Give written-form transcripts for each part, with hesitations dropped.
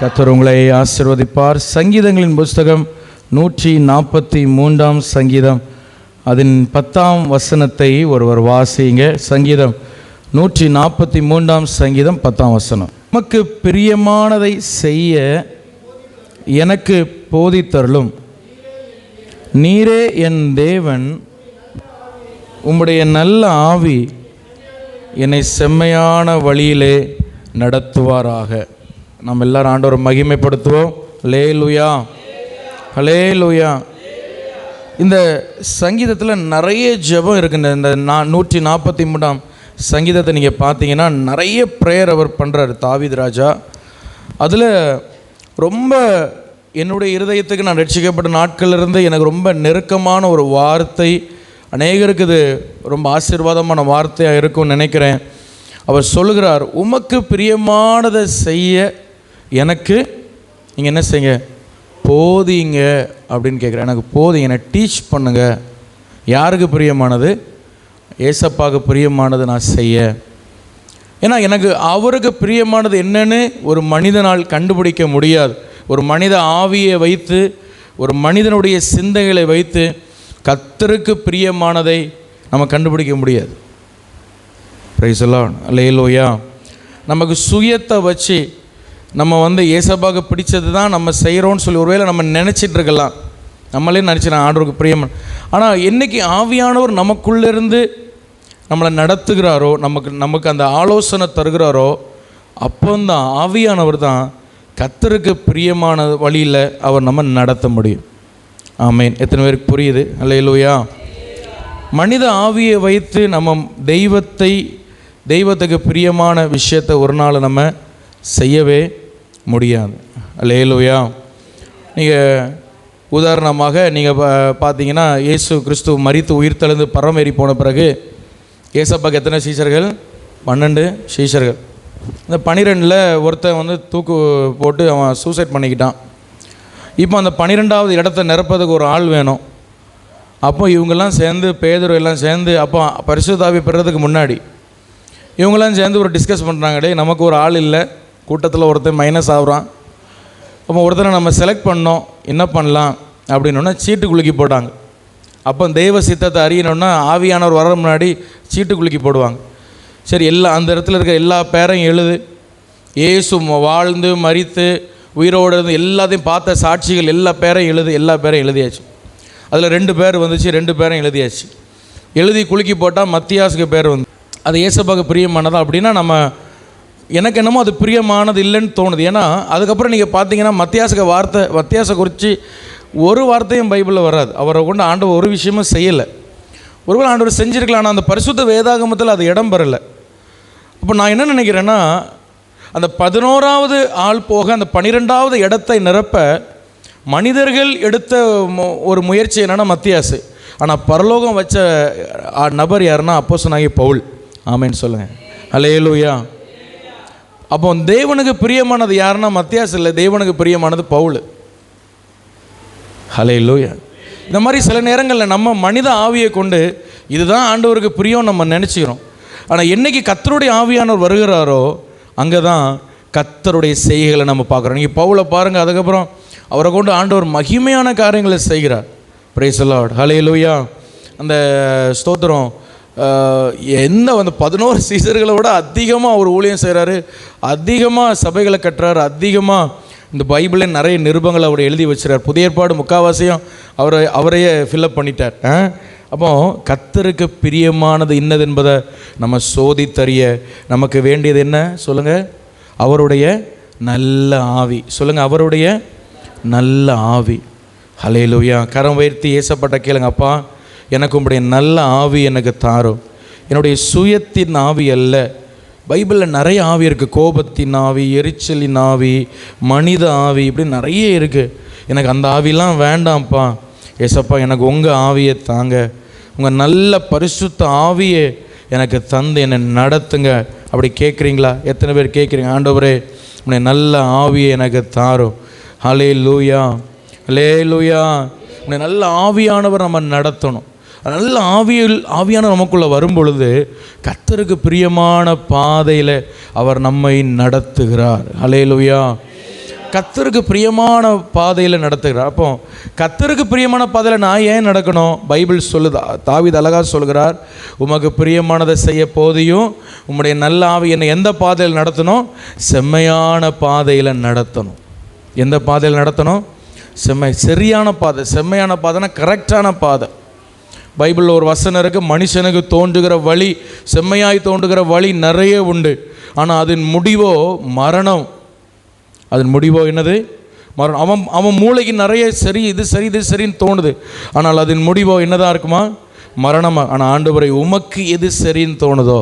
கர்த்தர் உங்களை ஆசீர்வதிப்பார். சங்கீதங்களின் புஸ்தகம் 143 சங்கீதம் அதன் 10 வசனத்தை ஒருவர் வாசிங்க. சங்கீதம் 143 சங்கீதம் 10 வசனம். நமக்கு பிரியமானதை செய்ய எனக்கு போதித்தருளும், நீரே என் தேவன், உம்முடைய நல்ல ஆவி என்னை செம்மையான வழியிலே நடத்துவாராக. நம்ம எல்லாரும் ஆண்டவரை மகிமைப்படுத்துவோம். ஹல்லேலூயா, ஹல்லேலூயா. இந்த சங்கீதத்தில் நிறைய ஜெபம் இருக்குங்க. இந்த 143 சங்கீதத்தை நீங்கள் பார்த்தீங்கன்னா நிறைய ப்ரேயர் அவர் பண்ணுறாரு தாவீது ராஜா. அதில் ரொம்ப என்னுடைய இருதயத்துக்கு நான் ரட்சிக்கப்பட்ட நாட்களிலிருந்து எனக்கு ரொம்ப நெருக்கமான ஒரு வார்த்தை, அநேகருக்கு இது ரொம்ப ஆசீர்வாதமான வார்த்தையாக இருக்கும்னு நினைக்கிறேன். அவர் சொல்லுகிறார், உமக்கு பிரியமானதை செய்ய எனக்கு நீங்கள் என்ன செய்யுங்க, போதிங்க அப்படின்னு கேட்குறேன். எனக்கு போதிங்க, என்னை டீச் பண்ணுங்க. யாருக்கு பிரியமானது? ஏசப்பாவுக்கு பிரியமானது நான் செய்ய. ஏன்னா எனக்கு அவருக்கு பிரியமானது என்னன்னு ஒரு மனிதனால் கண்டுபிடிக்க முடியாது. ஒரு மனித ஆவியை வைத்து, ஒரு மனிதனுடைய சிந்தைகளை வைத்து கர்த்தருக்கு பிரியமானதை நம்ம கண்டுபிடிக்க முடியாது. பிரைஸ் தி லார்ட், அல்லேலூயா. நமக்கு சுயத்தை வச்சு நம்ம ஏசப்பாவுக்கு பிடிச்சது தான் நம்ம செய்கிறோன்னு சொல்லி ஒருவேளை நம்ம நினச்சிட்டு இருக்கலாம். நம்மளே நினச்சினா ஆண்டவருக்கு பிரியமான. ஆனால் என்றைக்கு ஆவியானவர் நமக்குள்ளேருந்து நம்மளை நடத்துகிறாரோ, நமக்கு அந்த ஆலோசனை தருகிறாரோ, அப்போந்தான் ஆவியானவர் தான் கர்த்தருக்கு பிரியமான வழியில் அவர் நம்ம நடத்த முடியும். ஆமேன். எத்தனை பேருக்கு புரியுது? அல்லேலூயா. மனித ஆவியை வைத்து நம்ம தெய்வத்துக்கு பிரியமான விஷயத்தை ஒரு நாள் நம்ம செய்யவே முடியாது. அல்லேலூயா. நீங்கள் உதாரணமாக நீங்கள் பார்த்தீங்கன்னா, இயேசு கிறிஸ்து மரித்து உயிர்த்தெழுந்து பரமேறி போன பிறகு ஏசப்பாக்கு எத்தனை சீஷர்கள்? 12 சீஷர்கள். இந்த 12ல் ஒருத்தன் தூக்கு போட்டு அவன் சூசைட் பண்ணிக்கிட்டான். இப்போ அந்த 12வது இடத்த நிரப்பதுக்கு ஒரு ஆள் வேணும். அப்போ இவங்கெல்லாம் சேர்ந்து, பேதுரு எல்லாம் சேர்ந்து, அப்போ பரிசுத்த ஆவி பெறுறதுக்கு முன்னாடி இவங்கெல்லாம் சேர்ந்து ஒரு டிஸ்கஸ் பண்ணுறாங்க. டே, நமக்கு ஒரு ஆள் இல்லை, கூட்டத்தில் ஒருத்தன் மைனஸ் ஆகுறான். அப்போ ஒருத்தரை நம்ம செலக்ட் பண்ணோம், என்ன பண்ணலாம் அப்படின்னோன்னா சீட்டு குலுக்கி போட்டாங்க. அப்போ தெய்வ சித்தத்தை அறியணுன்னா ஆவியானவர் வர முன்னாடி சீட்டு குலுக்கி போடுவாங்க. சரி, அந்த இடத்துல இருக்க எல்லா பேரையும் எழுது. இயேசு வாழ்ந்து மரித்து உயிரோடு இருந்து எல்லாத்தையும் பார்த்த சாட்சிகள் எல்லா பேரையும் எல்லா பேரையும் எழுதியாச்சு. அதில் 2 பேர் வந்துச்சு, 2 பேரையும் எழுதியாச்சு. எழுதி குலுக்கி போட்டால் மத்தியாசுக்கு பேர் அது ஏசப்பாவுக்கு பிரியமானதா அப்படின்னா எனக்கு என்னமோ அது பிரியமானது இல்லைன்னு தோணுது. ஏன்னா அதுக்கப்புறம் நீங்கள் பார்த்தீங்கன்னா மத்தியாசை குறித்து ஒரு வார்த்தையும் பைபிளில் வராது. அவரை கொண்டு ஆண்டவர் ஒரு விஷயமும் செய்யலை. ஒருவேளை ஆண்டவர் செஞ்சுருக்கலாம், ஆனால் அந்த பரிசுத்த வேதாகமத்தில் அது இடம் பெறலை. அப்போ நான் என்ன நினைக்கிறேன்னா, அந்த 11வது ஆள் போக அந்த 12வது இடத்தை நிரப்ப மனிதர்கள் எடுத்த ஒரு முயற்சி என்னென்னா மத்தியாசு. ஆனால் பரலோகம் வச்ச நபர் யாருன்னா அப்போஸ்தலனாகிய பவுல். ஆமேன்னு சொல்லுங்கள். அல்லேலூயா. அப்போ தேவனுக்கு பிரியமானது யாருன்னா மத்தியாசு இல்லை, தேவனுக்கு பிரியமானது பவுல். அல்லேலூயா. இந்த மாதிரி சில நேரங்களில் நம்ம மனித ஆவியை கொண்டு இதுதான் ஆண்டவருக்கு பிரியம் நம்ம நினச்சிக்கிறோம். ஆனால் என்றைக்கு கர்த்தருடைய ஆவியானவர் வருகிறாரோ அங்கே தான் கர்த்தருடைய செய்கைகளை நம்ம பார்க்குறோம். நீங்கள் பவுலை பாருங்கள், அதுக்கப்புறம் அவரை கொண்டு ஆண்டவர் மகிமையான காரியங்களை செய்கிறார். பிரைஸ் தி லார்ட், ஹல்லேலூயா. அந்த ஸ்தோத்திரம். 11 சீசர்களை விட அதிகமாக அவர் ஊழியம் செய்கிறாரு, அதிகமாக சபைகளை கட்டுறாரு, அதிகமாக இந்த பைபிளில் நிறைய நிருபங்களை அவர் எழுதி வச்சுறார். புதிய ஏற்பாடு முக்கால்வாசியும் அவரையே ஃபில்லப் பண்ணிட்டார். அப்போ கர்த்தருக்கு பிரியமானது இன்னது என்பதை நம்ம சோதித்தறிய நமக்கு வேண்டியது என்ன சொல்லுங்கள்? அவருடைய நல்ல ஆவி. சொல்லுங்கள், அவருடைய நல்ல ஆவி. ஹல்லேலூயா. கரம் உயர்த்தி ஏசப்பட்ட கேளுங்க, அப்பா எனக்கு உங்களுடைய நல்ல ஆவி எனக்கு தாரும். என்னுடைய சுயத்தின் ஆவி அல்ல. பைபிளில் நிறைய ஆவி இருக்குது. கோபத்தின் ஆவி, எரிச்சலின் ஆவி, மனித ஆவி, இப்படி நிறைய இருக்குது. எனக்கு அந்த ஆவிலாம் வேண்டாம்ப்பா ஏசப்பா, எனக்கு உங்கள் ஆவியை தாங்க, உங்கள் நல்ல பரிசுத்த ஆவியை எனக்கு தந்து என்னை நடத்துங்க. அப்படி கேட்குறீங்களா? எத்தனை பேர் கேட்குறீங்க? ஆண்டவரே உன்னை நல்ல ஆவியை எனக்கு தாரும். ஹல்லேலூயா. உன்னை நல்ல ஆவியானவர் நம்ம நடத்தணும். நல்ல ஆவியான நமக்குள்ளே வரும் பொழுது கர்த்தருக்கு பிரியமான பாதையில் அவர் நம்மை நடத்துகிறார். ஹல்லேலூயா. கர்த்தருக்கு பிரியமான பாதையில் நடத்துகிறார். அப்போ கர்த்தருக்கு பிரியமான பாதையில் நான் ஏன் நடக்கணும்? பைபிள் சொல்லுதா, தாவீது அழகா சொல்கிறார், உமக்கு பிரியமானதை செய்ய போதியும் உம்முடைய நல்ல ஆவி என்னை எந்த பாதையில் நடத்தணும்? செம்மையான பாதையில் நடத்தணும். எந்த பாதையில் நடத்தணும்? சரியான பாதை. செம்மையான பாதைனா கரெக்டான பாதை. பைபிளில் ஒரு வசனம் இருக்குது, மனுஷனுக்கு தோன்றுகிற வழி, செம்மையாய் தோன்றுகிற வழி நிறைய உண்டு, ஆனால் அதன் முடிவோ மரணம். அதன் முடிவோ என்னது? மரணம். அவன் மூளைக்கு நிறைய சரி இது சரின்னு தோணுது, ஆனால் அதன் முடிவோ என்னதான் இருக்குமா? மரணமாக. ஆனால் ஆண்டவரே உமக்கு எது சரின்னு தோணுதோ,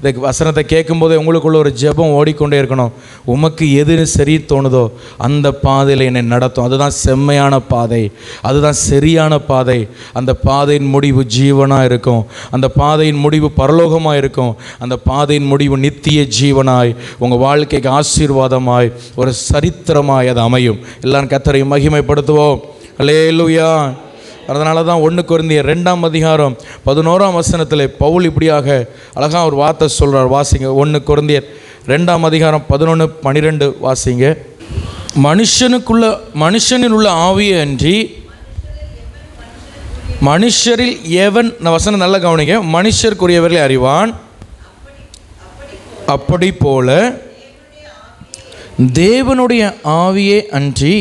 இந்த வசனத்தை கேட்கும்போதே உங்களுக்குள்ள ஒரு ஜெபம் ஓடிக்கொண்டே இருக்கணும். உமக்கு எது சரி தோணுதோ அந்த பாதையில் என்னை நடத்தும். அதுதான் செம்மையான பாதை, அதுதான் சரியான பாதை. அந்த பாதையின் முடிவு ஜீவனாக இருக்கும், அந்த பாதையின் முடிவு பரலோகமாக இருக்கும், அந்த பாதையின் முடிவு நித்திய ஜீவனாய் உங்கள் வாழ்க்கைக்கு ஆசீர்வாதமாய் ஒரு சரித்திரமாய் அது அமையும். எல்லாரும் கர்த்தரை மகிமைப்படுத்துவோம். அல்லேலூயா. அதனால தான் 1 கொரிந்தியர் 2ஆம் அதிகாரம் 11ஆம் வசனத்தில் பவுல் இப்படியாக அழகாக ஒரு வார்த்தை சொல்கிறார். வாசிங்க. 1 கொரிந்தியர் 2ஆம் அதிகாரம் 11-12 வாசிங்க. மனுஷனில் உள்ள ஆவியை அன்றி மனுஷரில் எவன், இந்த வசனம் நல்லா கவனிங்க, மனுஷருக்குரியவர்களை அறிவான், அப்படி போல தேவனுடைய ஆவியே அன்றி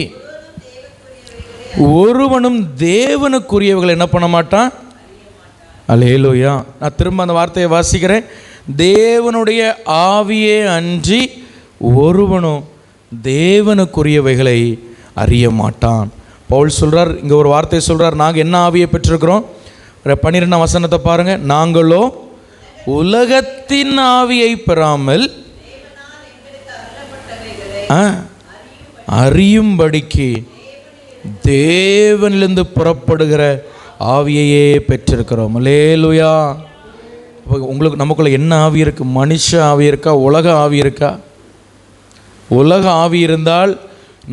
ஒருவனும் தேவனுக்குரியவர்கள் என்ன பண்ண மாட்டான்? அல்லேலூயா. நான் திரும்ப அந்த வார்த்தையை வாசிக்கிறேன். தேவனுடைய ஆவியே அன்றி ஒருவனும் தேவனுக்குரியவைகளை அறிய மாட்டான். பவுல் சொல்கிறார், இங்கே ஒரு வார்த்தையை சொல்கிறார், நாங்கள் என்ன ஆவியை பெற்றிருக்கிறோம்? 12ஆம் வசனத்தை பாருங்கள். நாங்களோ உலகத்தின் ஆவியை பெறாமல் அறியும்படிக்கு தேவனிலிருந்து புறப்படுகிற ஆவியையே பெற்றிருக்கிறோம். அல்லேலூயா. உங்களுக்கு நமக்குள்ள என்ன ஆவி இருக்கு? மனுஷ ஆவி இருக்கா? உலக ஆவி இருக்கா? உலக ஆவி இருந்தால்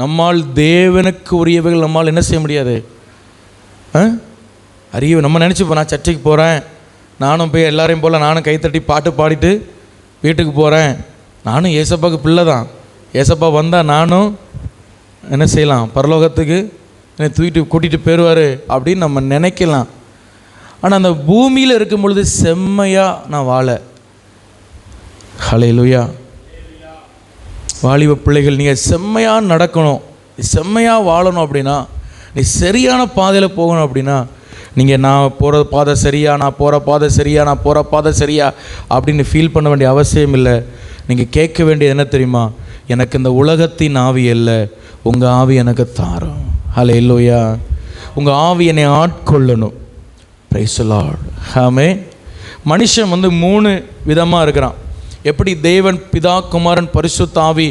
நம்மால் தேவனுக்கு உரியவைகள் நம்மால் என்ன செய்ய முடியாது. அறிய நம்ம நினச்சிப்போம், நான் சர்ச்சைக்கு போகிறேன், நானும் போய் எல்லாரையும் போல் நானும் கைத்தட்டி பாட்டு பாடிட்டு வீட்டுக்கு போகிறேன், நானும் ஏசப்பாவுக்கு பிள்ளை தான், ஏசப்பா வந்தால் நானும் என்ன செய்யலாம், பரலோகத்துக்கு என்னை தூக்கிட்டு கூட்டிகிட்டு போயிடுவார் அப்படின்னு நம்ம நினைக்கலாம். ஆனால் அந்த பூமியில் இருக்கும் பொழுது செம்மையாக நான் வாழ. ஹல்லேலூயா. வாலிப பிள்ளைகள், நீங்கள் செம்மையாக நடக்கணும், செம்மையாக வாழணும் அப்படின்னா, நீ சரியான பாதையில் போகணும் அப்படின்னா, நீங்கள் நான் போகிற பாதை சரியா, நான் போகிற பாதை சரியா, நான் போகிற பாதை சரியா அப்படின்னு ஃபீல் பண்ண வேண்டிய அவசியம் இல்லை. நீங்கள் கேட்க வேண்டியது என்ன தெரியுமா? எனக்கு இந்த உலகத்தின் ஆவி இல்லை, உங்கள் ஆவி எனக்கு தாரும். ஹல்லேலூயா. உங்கள் ஆவி என்னை ஆட்கொள்ளணும். Price the Lord. ஆமென். மனுஷன் 3 விதமாக இருக்கிறான். எப்படி தேவன் பிதா குமாரன் பரிசுத்த ஆவி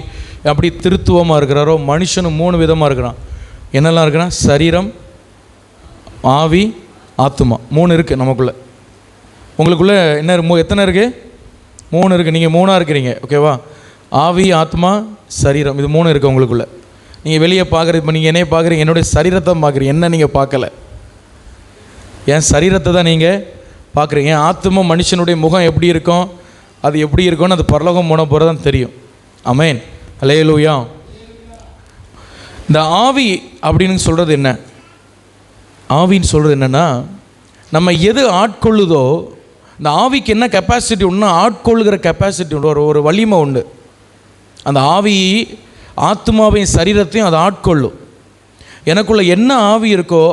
அப்படி திருத்துவமாக இருக்கிறாரோ, மனுஷனும் 3 விதமாக இருக்கிறான். என்னெல்லாம் இருக்கிறான்? சரீரம், ஆவி, ஆத்துமா. 3 இருக்குது நமக்குள்ளே. உங்களுக்குள்ளே என்ன எத்தனை இருக்குது? 3 இருக்குது. நீங்கள் 3ஆக இருக்கிறீங்க. ஓகேவா? ஆவி, ஆத்மா, சரீரம், இது 3 இருக்குது உங்களுக்குள்ளே. நீங்கள் வெளியே பார்க்குறது, இப்போ நீங்கள் என்னைய பார்க்குறீங்க, என்னுடைய சரீரத்தை பார்க்குறீங்க, என்ன நீங்கள் பார்க்கல, என் சரீரத்தை தான் நீங்கள் பார்க்குறீங்க. என் ஆத்மா மனுஷனுடைய முகம் எப்படி இருக்கும், அது எப்படி இருக்கும்னு அது பரலோகம் போன போகிறது தான் தெரியும். ஆமென். அல்லேலூயா. இந்த ஆவி அப்படின்னு சொல்கிறது என்ன? ஆவின்னு சொல்கிறது என்னென்னா, நம்ம எது ஆட்கொள்ளுதோ, இந்த ஆவிக்கு என்ன கெப்பாசிட்டி உண்டுன்னா, ஆட்கொள்ளுகிற கெப்பாசிட்டி உண்டு, ஒரு வலிமை உண்டு. அந்த ஆவி ஆத்மாவையும் சரீரத்தையும் அதை ஆட்கொள்ளும். எனக்குள்ளே என்ன ஆவி இருக்கோ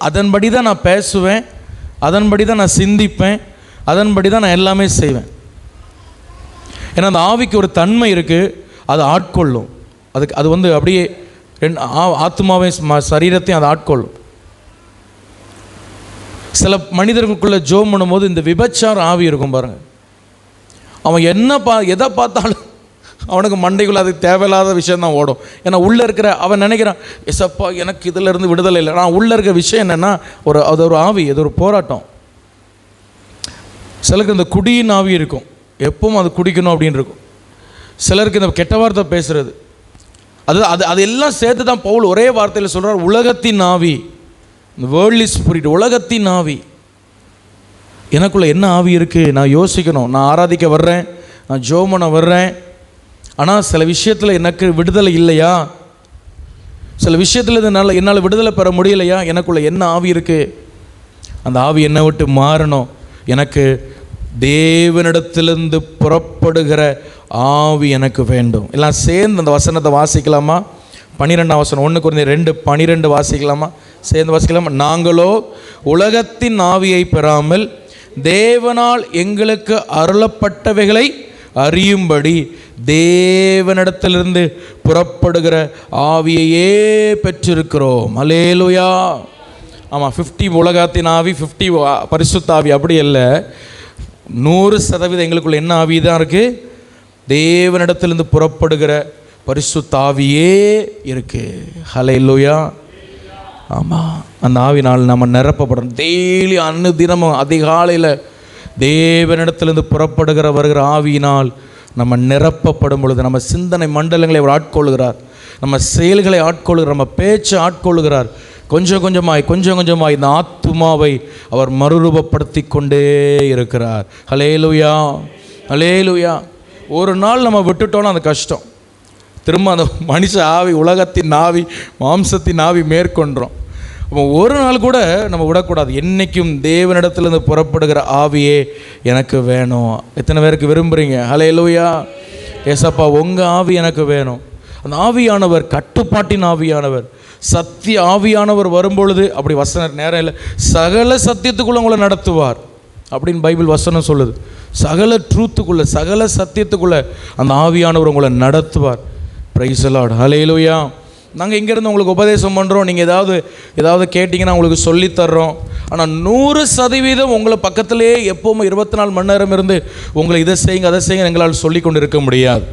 அதன்படி தான் நான் பேசுவேன், அதன்படி தான் நான் சிந்திப்பேன், அதன்படி தான் நான் எல்லாமே செய்வேன். ஏன்னா அந்த ஆவிக்கு ஒரு தன்மை இருக்குது, அது ஆட்கொள்ளும். அது அப்படியே ஆத்மாவையும் சரீரத்தையும் அதை ஆட்கொள்ளும். சில மனிதர்களுக்குள்ளே ஜோம் பண்ணும்போது இந்த விபச்சார ஆவி இருக்கும் பாருங்கள். அவன் எதை பார்த்தாலும் அவனுக்கு மண்டைக்குள்ள அது தேவையில்லாத விஷயந்தான் ஓடும். ஏன்னா உள்ளே இருக்கிற அவன் நினைக்கிறான், எசப்பா எனக்கு இதிலேருந்து விடுதலை இல்லை. ஆனால் உள்ளே இருக்கிற விஷயம் என்னென்னா, அது ஒரு ஆவி, அது ஒரு போராட்டம். சிலருக்கு இந்த குடியின் ஆவி இருக்கும், எப்பவும் அது குடிக்கணும் அப்படின்னு இருக்கும். சிலருக்கு இந்த கெட்ட வார்த்தை பேசுகிறது, அது எல்லாம் சேர்த்து தான் பவுல் ஒரே வார்த்தையில் சொல்கிறார், உலகத்தின் ஆவி, இந்த வேர்ல்ட்லி ஸ்பிரிட், உலகத்தின் ஆவி. எனக்குள்ளே என்ன ஆவி இருக்குது? நான் யோசிக்கணும். நான் ஆராதிக்க வர்றேன், நான் ஜோமனை வர்றேன், ஆனால் சில விஷயத்தில் எனக்கு விடுதலை இல்லையா? சில விஷயத்தில் என்னால் விடுதலை பெற முடியலையா, எனக்குள்ள என்ன ஆவி இருக்குது, அந்த ஆவி என்னை விட்டு மாறணும், எனக்கு தேவனிடத்திலிருந்து புறப்படுகிற ஆவி எனக்கு வேண்டும். எல்லாம் சேர்ந்து அந்த வசனத்தை வாசிக்கலாமா? 12ஆம் வசனம், 1 Corinthians 2:12 வாசிக்கலாமா? சேர்ந்து வாசிக்கலாமா? நாங்களோ உலகத்தின் ஆவியை பெறாமல் தேவனால் எங்களுக்கு அருளப்பட்டவைகளை அறியும்படி தேவனிடத்திலிருந்து புறப்படுகிற ஆவியையே பெற்றிருக்கிறோம். அல்லேலூயா. ஆமாம், 50 உலகத்தின் ஆவி, 50 பரிசுத்த ஆவி அப்படி இல்லை. 100% எங்களுக்குள்ள என்ன ஆவி தான் இருக்குது? தேவனிடத்திலிருந்து புறப்படுகிற பரிசுத்த ஆவியே இருக்குது. ஹல்லேலூயா. ஆமாம், அந்த ஆவினால் நம்ம நிரப்பப்படணும். டெய்லி தினமும் அதிகாலையில் தேவனிடத்திலிருந்து வருகிற ஆவியினால் நம்ம நிரப்பப்படும் பொழுது நம்ம சிந்தனை மண்டலங்களை அவர் ஆட்கொள்கிறார், நம்ம செயல்களை ஆட்கொள்கிறார், நம்ம பேச்சை ஆட்கொள்கிறார். கொஞ்சம் கொஞ்சமாய் இந்த ஆத்துமாவை அவர் மறுரூபப்படுத்தி கொண்டே இருக்கிறார். ஹல்லேலூயா, ஹல்லேலூயா. ஒரு நாள் நம்ம விட்டுட்டோன்னா அது கஷ்டம். திரும்ப அந்த மனுஷ ஆவி, உலகத்தின் ஆவி, மாம்சத்தின் ஆவி மேற்கொண்டோம். அப்போ ஒரு நாள் கூட நம்ம விடக்கூடாது. என்றைக்கும் தேவனிடத்திலிருந்து புறப்படுகிற ஆவியே எனக்கு வேணும். எத்தனை பேருக்கு விரும்புகிறீங்க? ஹல்லேலூயா. ஏசப்பா, உங்கள் ஆவி எனக்கு வேணும். அந்த ஆவியானவர் கட்டுப்பாட்டின் ஆவியானவர், சத்திய ஆவியானவர் வரும்பொழுது அப்படி வசனம் நேரம் இல்லை, சகல சத்தியத்துக்குள்ளே உங்களை நடத்துவார் அப்படின்னு பைபிள் வசனம் சொல்லுது. சகல ட்ரூத்துக்குள்ளே, சகல சத்தியத்துக்குள்ளே அந்த ஆவியானவர் உங்களை நடத்துவார். Praise the Lord. ஹல்லேலூயா. நாங்கள் இங்கேருந்து உங்களுக்கு உபதேசம் பண்ணுறோம், நீங்கள் ஏதாவது கேட்டிங்கன்னா உங்களுக்கு சொல்லித்தர்றோம். ஆனால் 100% உங்களை பக்கத்திலே எப்போவுமே 24 மணி நேரம் இருந்து உங்களை இதை செய்யுங்க அதை செய்யுங்க எங்களால் சொல்லி கொண்டு இருக்க முடியாது.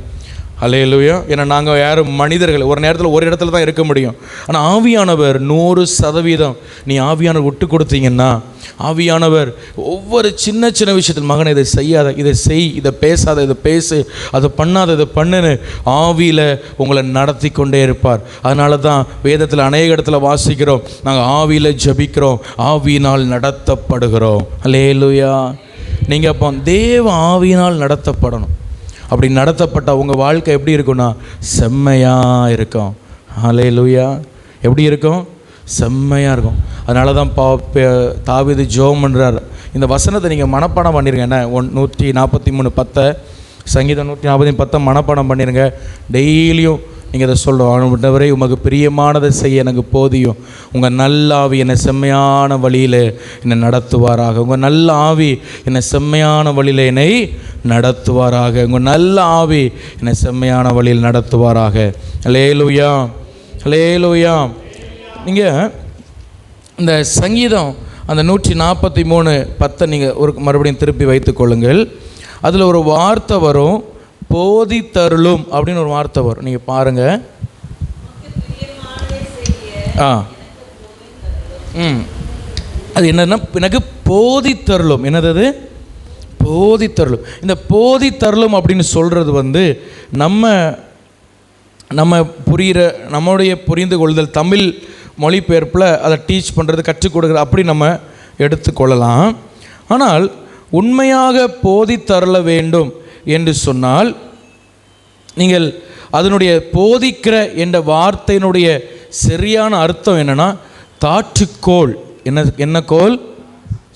ஹல்லேலூயா. ஏன்னா நாங்கள் யாரும் மனிதர்கள், ஒரு நேரத்தில் ஒரு இடத்துல தான் இருக்க முடியும். ஆனால் ஆவியானவர் 100% நீ ஆவியானவர் விட்டு கொடுத்தீங்கன்னா, ஆவியானவர் ஒவ்வொரு சின்ன விஷயத்தில், மகனை இதை செய்யாத, இதை செய், இதை பேசாத, இதை பேசு, அதை பண்ணாத, இதை பண்ணுன்னு ஆவியில் உங்களை நடத்தி கொண்டே இருப்பார். அதனால தான் வேதத்தில் அநேக இடத்துல வாசிக்கிறோம், நாங்கள் ஆவியில் ஜெபிக்கிறோம், ஆவியினால் நடத்தப்படுகிறோம். ஹல்லேலூயா. நீங்கள் அப்போ தேவ ஆவியினால் நடத்தப்படணும். அப்படி நடத்தப்பட்டால் உங்கள் வாழ்க்கை எப்படி இருக்குன்னா செம்மையாக இருக்கும். ஹல்லேலூயா. எப்படி இருக்கும்? செம்மையாக இருக்கும். அதனால தான் தாவீது ஜெபம் பண்ணுறார். இந்த வசனத்தை நீங்கள் மனப்பாடம் பண்ணிடுங்க. என்ன 143:10 சங்கீதம் 140:10 மனப்பாடம் பண்ணிடுங்க. டெய்லியும் நீங்கள் இதை சொல்கிறோம், உமக்கு பிரியமானதை செய்ய எனக்கு போதியும், உங்கள் நல்ல ஆவி என்னை செம்மையான வழியில் என்னை நடத்துவாராக, உங்கள் நல்ல ஆவி என்னை செம்மையான வழியில் என்னை நடத்துவாராக, உங்கள் நல்ல ஆவி என்னை செம்மையான வழியில் நடத்துவாராக. ஹல்லேலூயா, ஹல்லேலூயா. நீங்கள் இந்த சங்கீதம் அந்த 143:10 நீங்கள் ஒரு மறுபடியும் திருப்பி வைத்துக்கொள்ளுங்கள். அதில் ஒரு வார்த்தை வரும், போதித்தருளும் அப்படின்னு ஒரு வார்த்தை வரும். நீங்கள் பாருங்கள். அது என்னன்னா, எனக்கு போதித்தருளும். என்னது அது? போதித்தருளும். இந்த போதித்தருளும் அப்படின்னு சொல்கிறது நம்ம புரிகிற, நம்முடைய புரிந்து கொள்ளுதல் தமிழ் மொழிபெயர்ப்பில் அதை டீச் பண்ணுறது, கற்றுக் கொடுக்குற அப்படி நம்ம எடுத்துக்கொள்ளலாம். ஆனால் உண்மையாக போதித்தருள வேண்டும் என்று சொன்னால், நீங்கள் அதனுடைய போதிக்கிற என்ற வார்த்தையினுடைய சரியான அர்த்தம் என்னென்னா, தாற்றுக்கோள். என்ன கோல்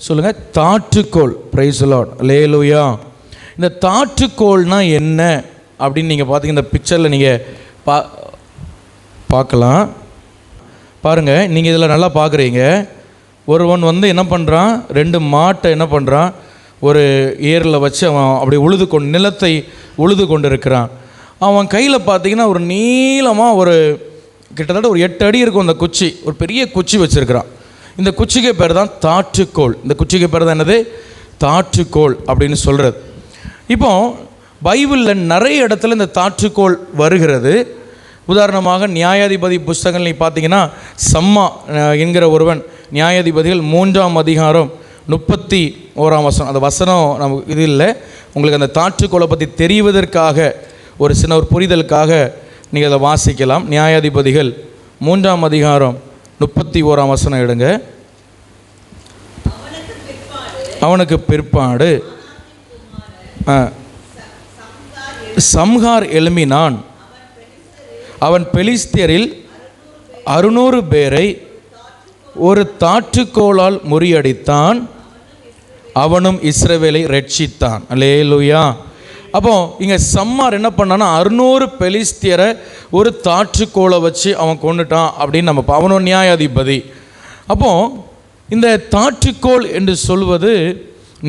சொல்லுங்கள்? தாற்றுக்கோள். Praise the Lord. ஹல்லேலூயா. இந்த தாற்றுக்கோள்னால் என்ன அப்படின்னு நீங்கள் பார்த்தீங்கன்னா, இந்த பிக்சரில் நீங்கள் பார்க்கலாம். பாருங்கள், நீங்கள் இதில் நல்லா பார்க்குறீங்க. ஒருவன் என்ன பண்ணுறான், 2 மாட்டை என்ன பண்ணுறான், ஒரு ஏரில் வச்சு அவன் அப்படி நிலத்தை உழுது கொண்டு இருக்கிறான். அவன் கையில் பார்த்தீங்கன்னா ஒரு நீளமாக ஒரு கிட்டத்தட்ட ஒரு 8 அடி இருக்கும் அந்த குச்சி, ஒரு பெரிய குச்சி வச்சுருக்கிறான். இந்த குச்சிக்கு பேர் தான் தாற்றுக்கோள். இந்த குச்சிக்கு பேர் தான் என்னது? தாற்றுக்கோள் அப்படின்னு சொல்கிறது. இப்போ பைபிளில் நிறைய இடத்துல இந்த தாற்றுக்கோள் வருகிறது. உதாரணமாக நியாயாதிபதி புஸ்தகங்கள் நீ பார்த்தீங்கன்னா, சம்மா என்கிற ஒருவன், நியாயாதிபதிகள் 3ஆம் அதிகாரம் 31ஆம் வசனம், அந்த வசனம் நமக்கு இது இல்லை, உங்களுக்கு அந்த தாற்றுக்கோளை பற்றி தெரிவதற்காக ஒரு புரிதலுக்காக நீங்கள் அதை வாசிக்கலாம். நியாயாதிபதிகள் 3ஆம் அதிகாரம் 31ஆம் வசனம் எடுங்க. அவனுக்கு பிற்பாடு சம்கார் எழும்பினான், அவன் பெலிஸ்தியரில் 600 பேரை ஒரு தாற்றுக்கோளால் முறியடித்தான், அவனும் இஸ்ரவேலை ரட்சித்தான். அல்லேலூயா. அப்போ இங்கே சம்மார் என்ன பண்ணான்னா 600 பெலிஸ்தியரை ஒரு தாற்றுக்கோளை வச்சு அவன் கொண்டுட்டான் அப்படின்னு நம்ம அவனோட நியாயாதிபதி. அப்போ இந்த தாற்றுக்கோள் என்று சொல்வது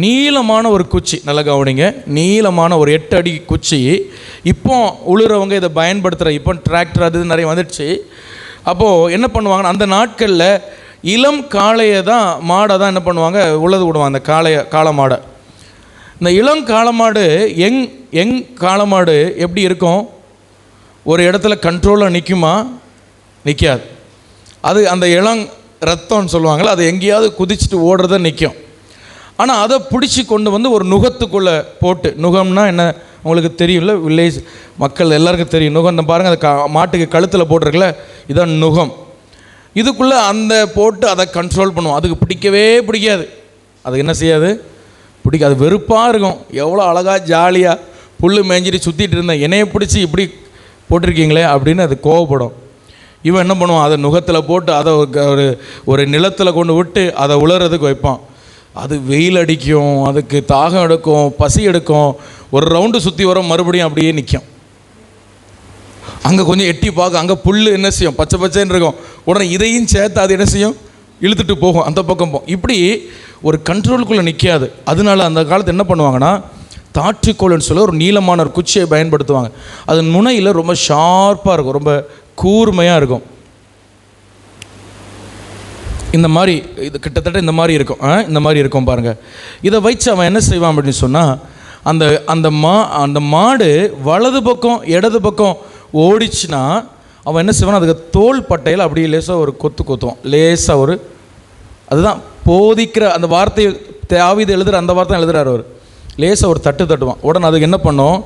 நீளமான ஒரு குச்சி. நல்லா கவனிங்க, நீளமான ஒரு 8 அடி குச்சி. இப்போ உழுறவங்க இதை பயன்படுத்துகிற, இப்போ டிராக்டர் அது நிறைய வந்துடுச்சு. அப்போது என்ன பண்ணுவாங்கன்னா, அந்த நாட்களில் இளம் காளையை தான், மாடை தான் என்ன பண்ணுவாங்க, உழுது விடுவாங்க. அந்த காளை மாடை, இந்த இளம் காளமாடு யங் காளமாடு எப்படி இருக்கும், ஒரு இடத்துல கண்ட்ரோலாக நிற்குமா? நிற்காது. அது அந்த இளம் ரத்தம்னு சொல்லுவாங்களே, அது எங்கேயாவது குதிச்சுட்டு ஓடுறத நிற்கும். ஆனால் அதை பிடிச்சி கொண்டு வந்து ஒரு நுகத்துக்குள்ளே போட்டு, நுகம்னா என்ன உங்களுக்கு தெரியும்ல, வில்லேஜ் மக்கள் எல்லாருக்கும் தெரியும் நுகம். இந்த பாருங்கள், அது மாட்டுக்கு கழுத்தில் போட்டிருக்குல்ல, இதான் நுகம். இதுக்குள்ளே அந்த போட்டு அதை கண்ட்ரோல் பண்ணுவோம். அதுக்கு பிடிக்கவே பிடிக்காது. அதுக்கு என்ன செய்யாது, பிடிக்காது, வெறுப்பாக இருக்கும். எவ்வளோ அழகாக ஜாலியாக புல் மேய்ஞ்சிட்டு சுற்றிட்டு இருந்தேன், என்னையை பிடிச்சி இப்படி போட்டிருக்கீங்களே அப்படின்னு அது கோவப்படும். இவன் என்ன பண்ணுவான், அதை நுகத்தில் போட்டு அதை ஒரு நிலத்தில் கொண்டு விட்டு அதை உலறதுக்கு வைப்பான். அது வெயில் அடிக்கும், அதுக்கு தாகம் எடுக்கும், பசி எடுக்கும். ஒரு ரவுண்டு சுற்றி வரும், மறுபடியும் அப்படியே நிற்கும். அங்கே கொஞ்சம் எட்டி பார்க்க, அங்கே புல் என்ன செய்யும், பச்சை பச்சைன்னு இருக்கும். உடனே இதையும் சேர்த்து அது என்ன செய்யும், இழுத்துட்டு போகும், அந்த பக்கம் போகும். இப்படி ஒரு கண்ட்ரோலுக்குள்ளே நிற்காது. அதனால அந்த காலத்தில் என்ன பண்ணுவாங்கன்னா, தாற்றுக்கோள்னு சொல்ல ஒரு நீளமான ஒரு குச்சியை பயன்படுத்துவாங்க. அது நுனையில் ரொம்ப ஷார்ப்பாக இருக்கும், ரொம்ப கூர்மையாக இருக்கும். இந்த மாதிரி இது கிட்டத்தட்ட இந்த மாதிரி இருக்கும், இந்த மாதிரி இருக்கும் பாருங்கள். இதை வச்சு அவன் என்ன செய்வான் அப்படின்னு சொன்னால், அந்த மாடு வலது பக்கம் இடது பக்கம் ஓடிச்சுன்னா அவன் என்ன செய்வான், அதுக்கு தோல் பட்டையில் அப்படியே லேசாக ஒரு கொத்துவான். லேசாக ஒரு, அதுதான் போதிக்கிற அந்த வார்த்தையை தாவீது எழுதுகிற அந்த வார்த்தை எழுதுகிறார் அவர். லேசாக ஒரு தட்டுவான். உடனே அதுக்கு என்ன பண்ணும்,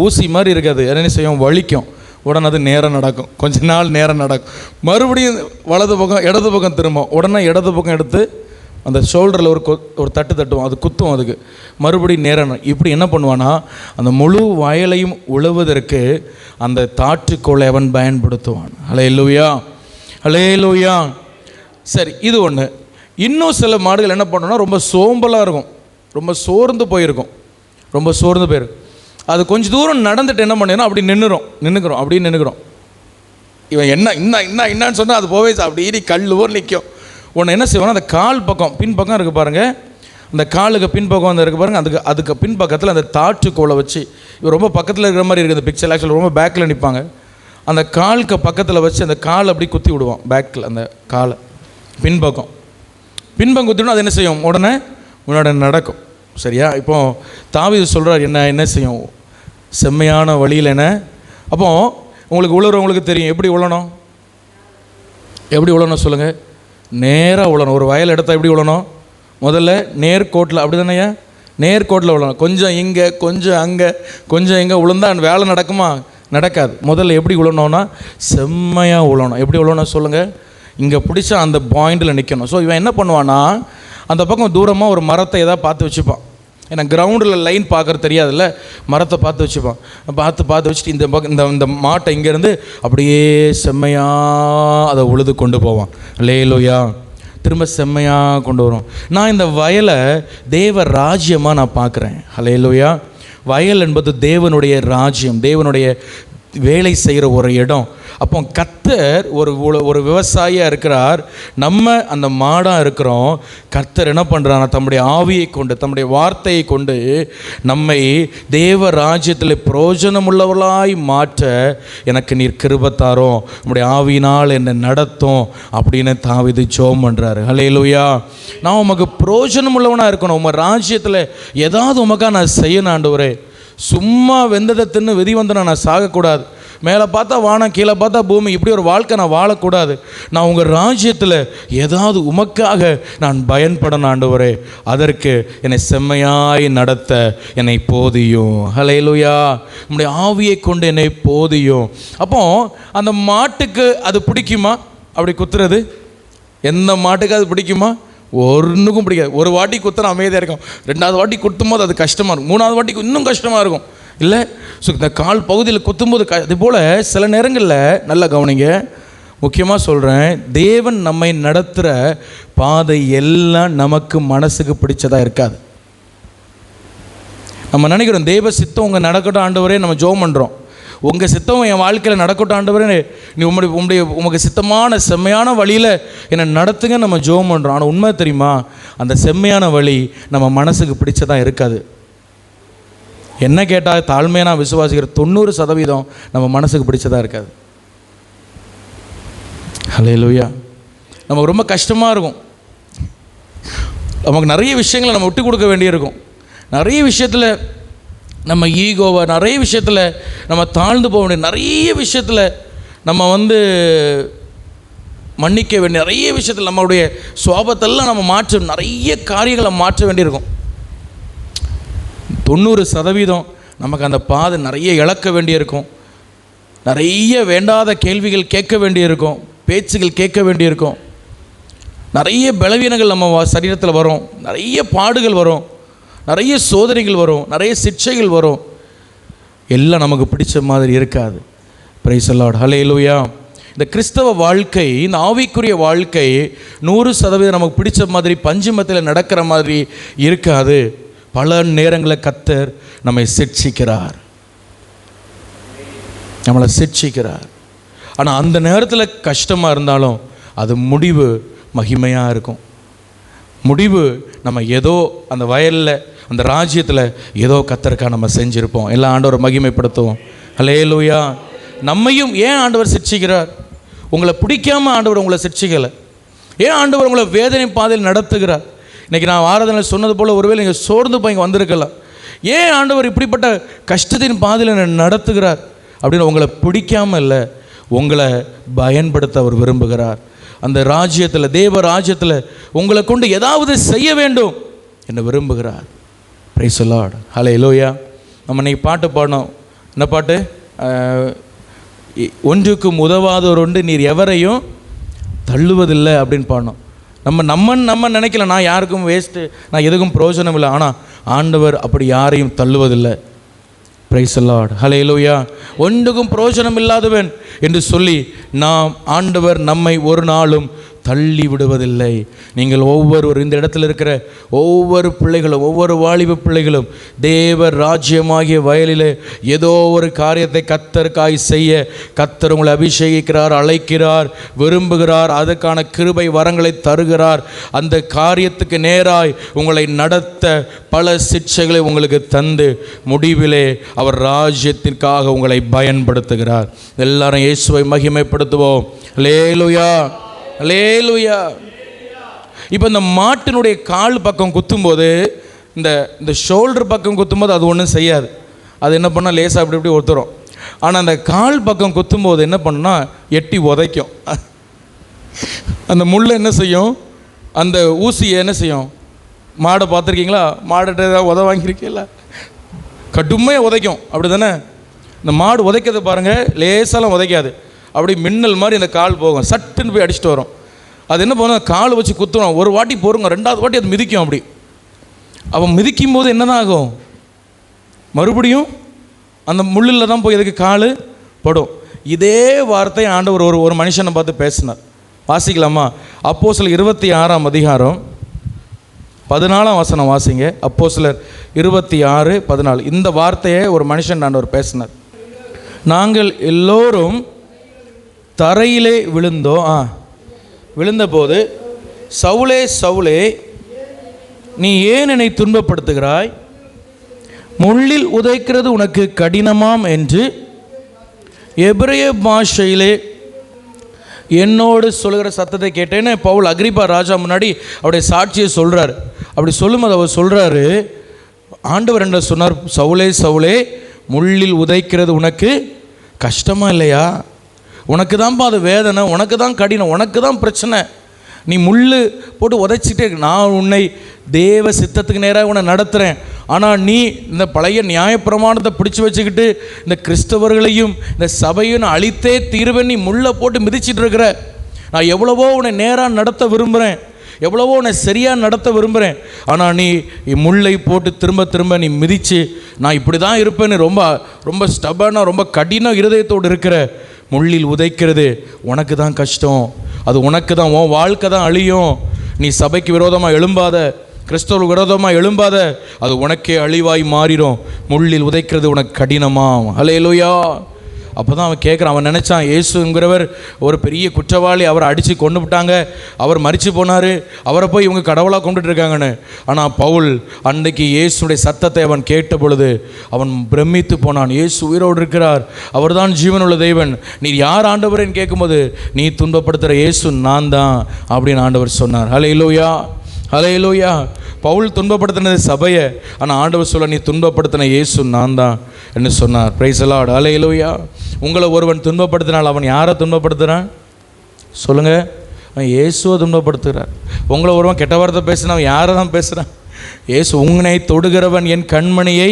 ஊசி மாதிரி இருக்காது, என்ன செய்யும், வலிக்கும். உடனே அது நேரம் நடக்கும், கொஞ்ச நாள் நேரம் நடக்கும். மறுபடியும் வலது பக்கம் இடது பக்கம் திரும்பும். உடனே இடது பக்கம் எடுத்து அந்த ஷோல்டரில் ஒரு தட்டுவான், அது குத்தும். அதுக்கு மறுபடியும் நேரம். இப்படி என்ன பண்ணுவான்னா, அந்த முழு வயலையும் உழுவதற்கு அந்த தாற்றுக்கோளை அவன் பயன்படுத்துவான். அல்லேலூயா, அல்லேலூயா. சரி, இது ஒன்று. இன்னும் சில மாடுகள் என்ன பண்ணோன்னா, ரொம்ப சோம்பலாக இருக்கும், ரொம்ப சோர்ந்து போயிருக்கும். அது கொஞ்சம் தூரம் நடந்துட்டு என்ன பண்ணிடும், அப்படி நின்றுக்கிறோம். இவன் என்னன்னு சொன்னால் அது போவே அப்படி கல் ஊர் நிற்கும். உன்னை என்ன செய்வானா, அந்த கால் பக்கம் பின்பக்கம் இருக்குது பாருங்கள், அந்த காலுக்கு பின்பக்கம் வந்து இருக்குது பாருங்கள், அதுக்கு பின்பக்கத்தில் அந்த தாற்றுக்கோளை வச்சு, இவர் ரொம்ப பக்கத்தில் இருக்கிற மாதிரி இருக்குது இந்த பிக்சர். ஆக்சுவலாக ரொம்ப பேக்கில் நிற்பாங்க. அந்த காலுக்கு பக்கத்தில் வச்சு அந்த காலை அப்படி குத்தி விடுவான், பேக்கில் அந்த காலை பின்பக்கம் குத்திவிடும். அது என்ன செய்யும், உடனே நடக்கும். சரியா? இப்போ தாவீது சொல்கிறார், என்ன செய்யும், செம்மையான வழியில் என்ன. அப்போ உங்களுக்கு உழறவங்களுக்கு தெரியும் எப்படி உழணும் சொல்லுங்கள். நேராக உழணும். ஒரு வயல் எடுத்தால் எப்படி உழணும், முதல்ல நேர்கோட்டில், அப்படி தானேயா, நேர்கோட்டில் உழணும். கொஞ்சம் இங்கே கொஞ்சம் அங்கே கொஞ்சம் இங்கே உளுந்தால் வேலை நடக்குமா? நடக்காது. முதல்ல எப்படி உழணும்னா செம்மையாக உழணும். எப்படி உழணும் சொல்லுங்கள், இங்கே பிடிச்சா அந்த பாயிண்டில் நிற்கணும். ஸோ இவன் என்ன பண்ணுவான்னா, அந்த பக்கம் தூரமாக ஒரு மரத்தை எதாவது பார்த்து வச்சுப்பான். ஏன்னா கிரவுண்டில் லைன் பார்க்குறது தெரியாதுல்ல, மரத்தை பார்த்து வச்சுப்பான். பார்த்து வச்சுட்டு இந்த பக்கம் இந்த மாட்டை இங்கேருந்து அப்படியே செம்மையாக அதை உழுது கொண்டு போவான். அல்லேலூயா. திரும்ப செம்மையாக கொண்டு வரும். நான் இந்த வயலை தேவ ராஜ்யமாக நான் பார்க்குறேன். அல்லேலூயா. வயல் என்பது தேவனுடைய ராஜ்யம், தேவனுடைய வேலை செய்கிற ஒரு இடம். அப்போ கர்த்தர் ஒரு விவசாயியாக இருக்கிறார், நம்ம அந்த மாடாக இருக்கிறோம். கர்த்தர் என்ன பண்ணுறாங்க, தம்முடைய ஆவியை கொண்டு, தம்முடைய வார்த்தையை கொண்டு நம்மை தேவ ராஜ்யத்தில் பிரயோஜனம் உள்ளவர்களாய் மாற்ற எனக்கு நீர் கிருபை தாரும், நம்முடைய ஆவியினால் என்னை நடத்தும் அப்படின்னு தாவீது ஜெபம் பண்ணுறாரு. அல்லேலூயா. நான் உமக்கு பிரயோஜனம் உள்ளவனாக இருக்கணும், உங்கள் ராஜ்யத்தில் ஏதாவது உமக்காக நான் செய்யணும் ஆண்டவரே. சும்மா வெந்ததை தின்னு விதி வந்து நான் சாகக்கூடாது. மேலே பார்த்தா வானம், கீழே பார்த்தா பூமி, இப்படி ஒரு வாழ்க்கை நான் வாழக்கூடாது. நான் உங்கள் ராஜ்யத்தில் ஏதாவது உமக்காக நான் பயன்படணும் ஆண்டவரே. அதற்கு என்னை செம்மையாய் நடத்த என்னை போதியும். ஹல்லேலூயா. நம்முடைய ஆவியை கொண்டு என்னை போதியும். அப்போ அந்த மாட்டுக்கு அது பிடிக்குமா அப்படி குத்துறது? எந்த மாட்டுக்கு அது பிடிக்குமா? ஒன்றுக்கும் பிடிக்காது. ஒரு வாட்டி குத்துற அமைதியாக இருக்கும், 2வது வாட்டி குத்தும் போது அது கஷ்டமாக இருக்கும், 3வது வாட்டிக்கு இன்னும் கஷ்டமாக இருக்கும் இல்லை? ஸோ இந்த கால் பகுதியில் குத்தும்போது அது போல் சில நேரங்களில் நல்லா கவனிங்க, முக்கியமாக சொல்கிறேன், தேவன் நம்மை நடத்துகிற பாதை எல்லாம் நமக்கு மனசுக்கு பிடிச்சதாக இருக்காது. நம்ம நினைக்கிறோம் தேவ சித்தம் உங்கள் நடக்கட்டும் ஆண்டவரே, நம்ம ஜெபம் பண்ணுறோம். உங்கள் சித்தம் என் வாழ்க்கையில் நடக்கட்டும் ஆண்டவரே, நீ உமக்கு சித்தமான செம்மையான வழியில் என்னை நடத்துங்க நம்ம ஜெபம் பண்ணுறோம். ஆனால் உண்மை தெரியுமா, அந்த செம்மையான வழி நம்ம மனசுக்கு பிடிச்சதாக இருக்காது. என்ன கேட்டால் தாழ்மையாக நான் விசுவாசிக்கிற 90% நம்ம மனசுக்கு பிடிச்சதாக இருக்காது. ஹல்லேலூயா. நமக்கு ரொம்ப கஷ்டமாக இருக்கும். நமக்கு நிறைய விஷயங்களை நம்ம விட்டு கொடுக்க வேண்டியிருக்கும். நிறைய விஷயத்தில் நம்ம ஈகோவை, நிறைய விஷயத்தில் நம்ம தாழ்ந்து போக வேண்டிய, நிறைய விஷயத்தில் நம்ம மன்னிக்க வேண்டிய, நிறைய விஷயத்தில் நம்மளுடைய சுவாபத்தெல்லாம் நம்ம நிறைய காரியங்களை மாற்ற வேண்டியிருக்கும். 90% நமக்கு அந்த பாதை நிறைய இழக்க வேண்டியிருக்கும். நிறைய வேண்டாத கேள்விகள் கேட்க வேண்டியிருக்கும், பேச்சுகள் கேட்க வேண்டியிருக்கும். நிறைய பலவீனங்கள் நம்ம சரீரத்தில் வரும், நிறைய பாடுகள் வரும், நிறைய சோதனைகள் வரும், நிறைய சிக்ஷைகள் வரும். எல்லாம் நமக்கு பிடிச்ச மாதிரி இருக்காது. Praise the Lord. ஹல்லேலூயா. இந்த கிறிஸ்தவ வாழ்க்கை, இந்த ஆவிக்குரிய வாழ்க்கை 100% நமக்கு பிடிச்ச மாதிரி பஞ்சுமத்தில் நடக்கிற மாதிரி இருக்காது. பல நேரங்களில் கர்த்தர் நம்மை சிட்சிக்கிறார், நம்மளை சிட்சிக்கிறார். ஆனால் அந்த நேரத்தில் கஷ்டமாக இருந்தாலும் அது முடிவு மகிமையாக இருக்கும். முடிவு நம்ம ஏதோ அந்த வயலில், அந்த ராஜ்யத்தில் ஏதோ கர்த்தருக்காக நம்ம செஞ்சுருப்போம். எல்லாம் ஆண்டவரை மகிமைப்படுத்துவோம். ஹல்லேலூயா. நம்மையும் ஏன் ஆண்டவர் சிட்சிக்கிறார்? உங்களை பிடிக்காமல் ஆண்டவர் உங்களை சிட்சிக்கலை. ஏன் ஆண்டவர் உங்களை வேதனை பாதையில் நடத்துகிறார்? இன்றைக்கி நான் ஆராதனை சொன்னது போல் ஒருவேளை நீங்கள் சோர்ந்து போய் இங்கே வந்திருக்கலாம். ஏன் ஆண்டவர் இப்படிப்பட்ட கஷ்டத்தின் பாதையில் நடத்துகிறார் அப்படின்னு உங்களை பிடிக்காமல் இல்லை, உங்களை பயன்படுத்த அவர் விரும்புகிறார். அந்த ராஜ்யத்தில், தேவ ராஜ்யத்தில் உங்களை கொண்டு ஏதாவது செய்ய வேண்டும் என்று விரும்புகிறார். Praise the Lord. ஹல்லேலூயா. நம்ம இன்னைக்கு பாட்டு பாடணும். என்ன பாட்டு? ஒன்றுக்கும் உதவாதோர் உண்டு, நீர் எவரையும் தள்ளுவதில்லை அப்படின்னு பாடணும். நம்ம நினைக்கல, நான் யாருக்கும் வேஸ்ட்டு, நான் எதுக்கும் பிரயோஜனம் இல்லை. ஆனால் ஆண்டவர் அப்படி யாரையும் தள்ளுவதில்லை. Price the Lord. ஹல்லேலூயா. ஒன்றுக்கும் பிரயோஜனம் இல்லாதவன் என்று சொல்லி நாம் ஆண்டவர் நம்மை ஒரு நாளும் தள்ளி விடுவதில்லை. நீங்கள் ஒவ்வொருவர், இந்த இடத்துல இருக்கிற ஒவ்வொரு பிள்ளைகளும், ஒவ்வொரு வாலிப பிள்ளைகளும் தேவ ராஜ்யமாகிய வயலில் ஏதோ ஒரு காரியத்தை கர்த்தருக்காய் செய்ய கர்த்தர் உங்களை அபிஷேகிக்கிறார், அழைக்கிறார், விரும்புகிறார். அதுக்கான கிருபை வரங்களை தருகிறார். அந்த காரியத்துக்கு நேராய் உங்களை நடத்த பல சிட்சைகளை உங்களுக்கு தந்து முடிவிலே அவர் ராஜ்யத்திற்காக உங்களை பயன்படுத்துகிறார். எல்லாரும் இயேசுவை மகிமைப்படுத்துவோம். ஹல்லேலூயா, ஹல்லேலூயா. இப்போ இந்த மாட்டினுடைய கால் பக்கம் குத்தும்போது, இந்த ஷோல்டர் பக்கம் குத்தும்போது அது ஒன்றும் செய்யாது. அது என்ன பண்ணால் லேசாக அப்படி இப்படி ஒருத்தரும். ஆனால் அந்த கால் பக்கம் குத்தும்போது என்ன பண்ணால் எட்டி உதைக்கும். அந்த முள்ளை என்ன செய்யும், அந்த ஊசியை என்ன செய்யும்? மாடை பார்த்துருக்கீங்களா? மாடுகிட்ட ஏதாவது உத வாங்கியிருக்கீங்களா? கடுமையாக உதைக்கும், அப்படி தானே? இந்த மாடு உதைக்கிறது பாருங்கள், லேசாலாம் உதைக்காது. அப்படி மின்னல் மாதிரி அந்த கால் போகும், சட்டுன்னு போய் அடிச்சுட்டு வரும். அது என்ன பண்ணும், கால் வச்சு குத்துறோம். ஒரு வாட்டி போருங்க, 2வது வாட்டி அது மிதிக்கும். அப்படி அவன் மிதிக்கும் போது என்ன தான் ஆகும்? மறுபடியும் அந்த முள்ளில் தான் போய் அதுக்கு கால் படும். இதே வார்த்தை ஆண்டவர் ஒரு மனுஷனை பார்த்து பேசினார். வாசிக்கலாமா? அப்போஸ்தலர் 26ஆம் அதிகாரம் 14ஆம் வசனம் வாசிங்க. அப்போஸ்தலர் 26:14. இந்த வார்த்தையை ஒரு மனுஷன் ஆண்டவர் பேசினார். நாங்கள் எல்லோரும் தரையிலே விழுந்தபோது, சவுலே சவுலே நீ ஏன் என்னை துன்பப்படுத்துகிறாய்? முள்ளில் உதைக்கிறது உனக்கு கடினமாம் என்று எபிரேய பாஷையிலே என்னோடு சொல்கிற சத்தத்தை கேட்டேன்னு பவுல் அகிரிப்பா ராஜா முன்னாடி அவருடைய சாட்சியை சொல்கிறார். அப்படி சொல்லும்போது அவர் சொல்கிறாரு, ஆண்டவர் என்ன சொன்னார்? சவுலே சவுலே முள்ளில் உதைக்கிறது உனக்கு கஷ்டமாக இல்லையா? உனக்கு தான்ப்பா அது வேதனை, உனக்கு தான் கடினம், உனக்கு தான் பிரச்சனை. நீ முள் போட்டு உதைச்சிட்டே, நான் உன்னை தேவ சித்தத்துக்கு நேராக உன்னை நடத்துகிறேன். ஆனால் நீ இந்த பழைய நியாயப்பிரமாணத்தை பிடிச்சி வச்சுக்கிட்டு இந்த கிறிஸ்தவர்களையும் இந்த சபையும் அழித்தே தீர்வேன், நீ முள்ளை போட்டு மிதிச்சிட்டு இருக்கிற. நான் எவ்வளவோ உன்னை நேராக நடத்த விரும்புகிறேன், எவ்வளவோ உன்னை சரியாக நடத்த விரும்புகிறேன். ஆனால் நீ முள்ளை போட்டு திரும்ப திரும்ப நீ மிதித்து நான் இப்படி தான் இருப்பேன்னு ரொம்ப ரொம்ப ஸ்டபனாக, ரொம்ப கடின இருதயத்தோடு இருக்கிற. முள்ளில் உதைக்கிறது உனக்கு தான் கஷ்டம், அது உனக்கு தான், உன் வாழ்க்கை தான் அழியும். நீ சபைக்கு விரோதமாக எழும்பாத, கிறிஸ்தவர்களுக்கு விரோதமாக எழும்பாத, அது உனக்கே அழிவாய் மாறிடும். முள்ளில் உதைக்கிறது உனக்கு கடினமாம். ஹல்லேலூயா. அப்போ தான் அவன் கேட்குறான். அவன் நினச்சான் இயேசுங்கிறவர் ஒரு பெரிய குற்றவாளி, அவரை அடித்து கொண்டு விட்டாங்க, அவர் மரித்து போனார், அவரை போய் இவங்க கடவுளாக கொண்டுட்டு இருக்காங்கன்னு. ஆனால் பவுல் அன்றைக்கு இயேசுடைய சத்தத்தை அவன் கேட்ட பொழுது அவன் பிரமித்து போனான். இயேசு உயிரோடு இருக்கிறார், அவர் தான் ஜீவனுள்ள தெய்வன், நீ யார் ஆண்டவர்ன்னு கேட்கும்போது, நீ துன்பப்படுத்துகிற இயேசு நான் தான் அப்படின்னு ஆண்டவர் சொன்னார். ஹல்லேலூயா, ஹல்லேலூயா. பவுல் துன்பப்படுத்தினது சபையை, ஆனால் ஆண்டவர் சொல்ல, நீ துன்பப்படுத்தின இயேசு நான் தான் என்று சொன்னார். Praise the Lord. ஹல்லேலூயா. உங்களை ஒருவன் துன்பப்படுத்தினால் அவன் யாரை துன்பப்படுத்துகிறான் சொல்லுங்கள்? அவன் இயேசுவை துன்பப்படுத்துகிறார். உங்களை ஒருவன் கெட்ட வார்த்தை பேசினா அவன் யாரை தான் பேசுகிறான்? இயேசு. உன்னை தொடுகிறவன் என் கண்மணியை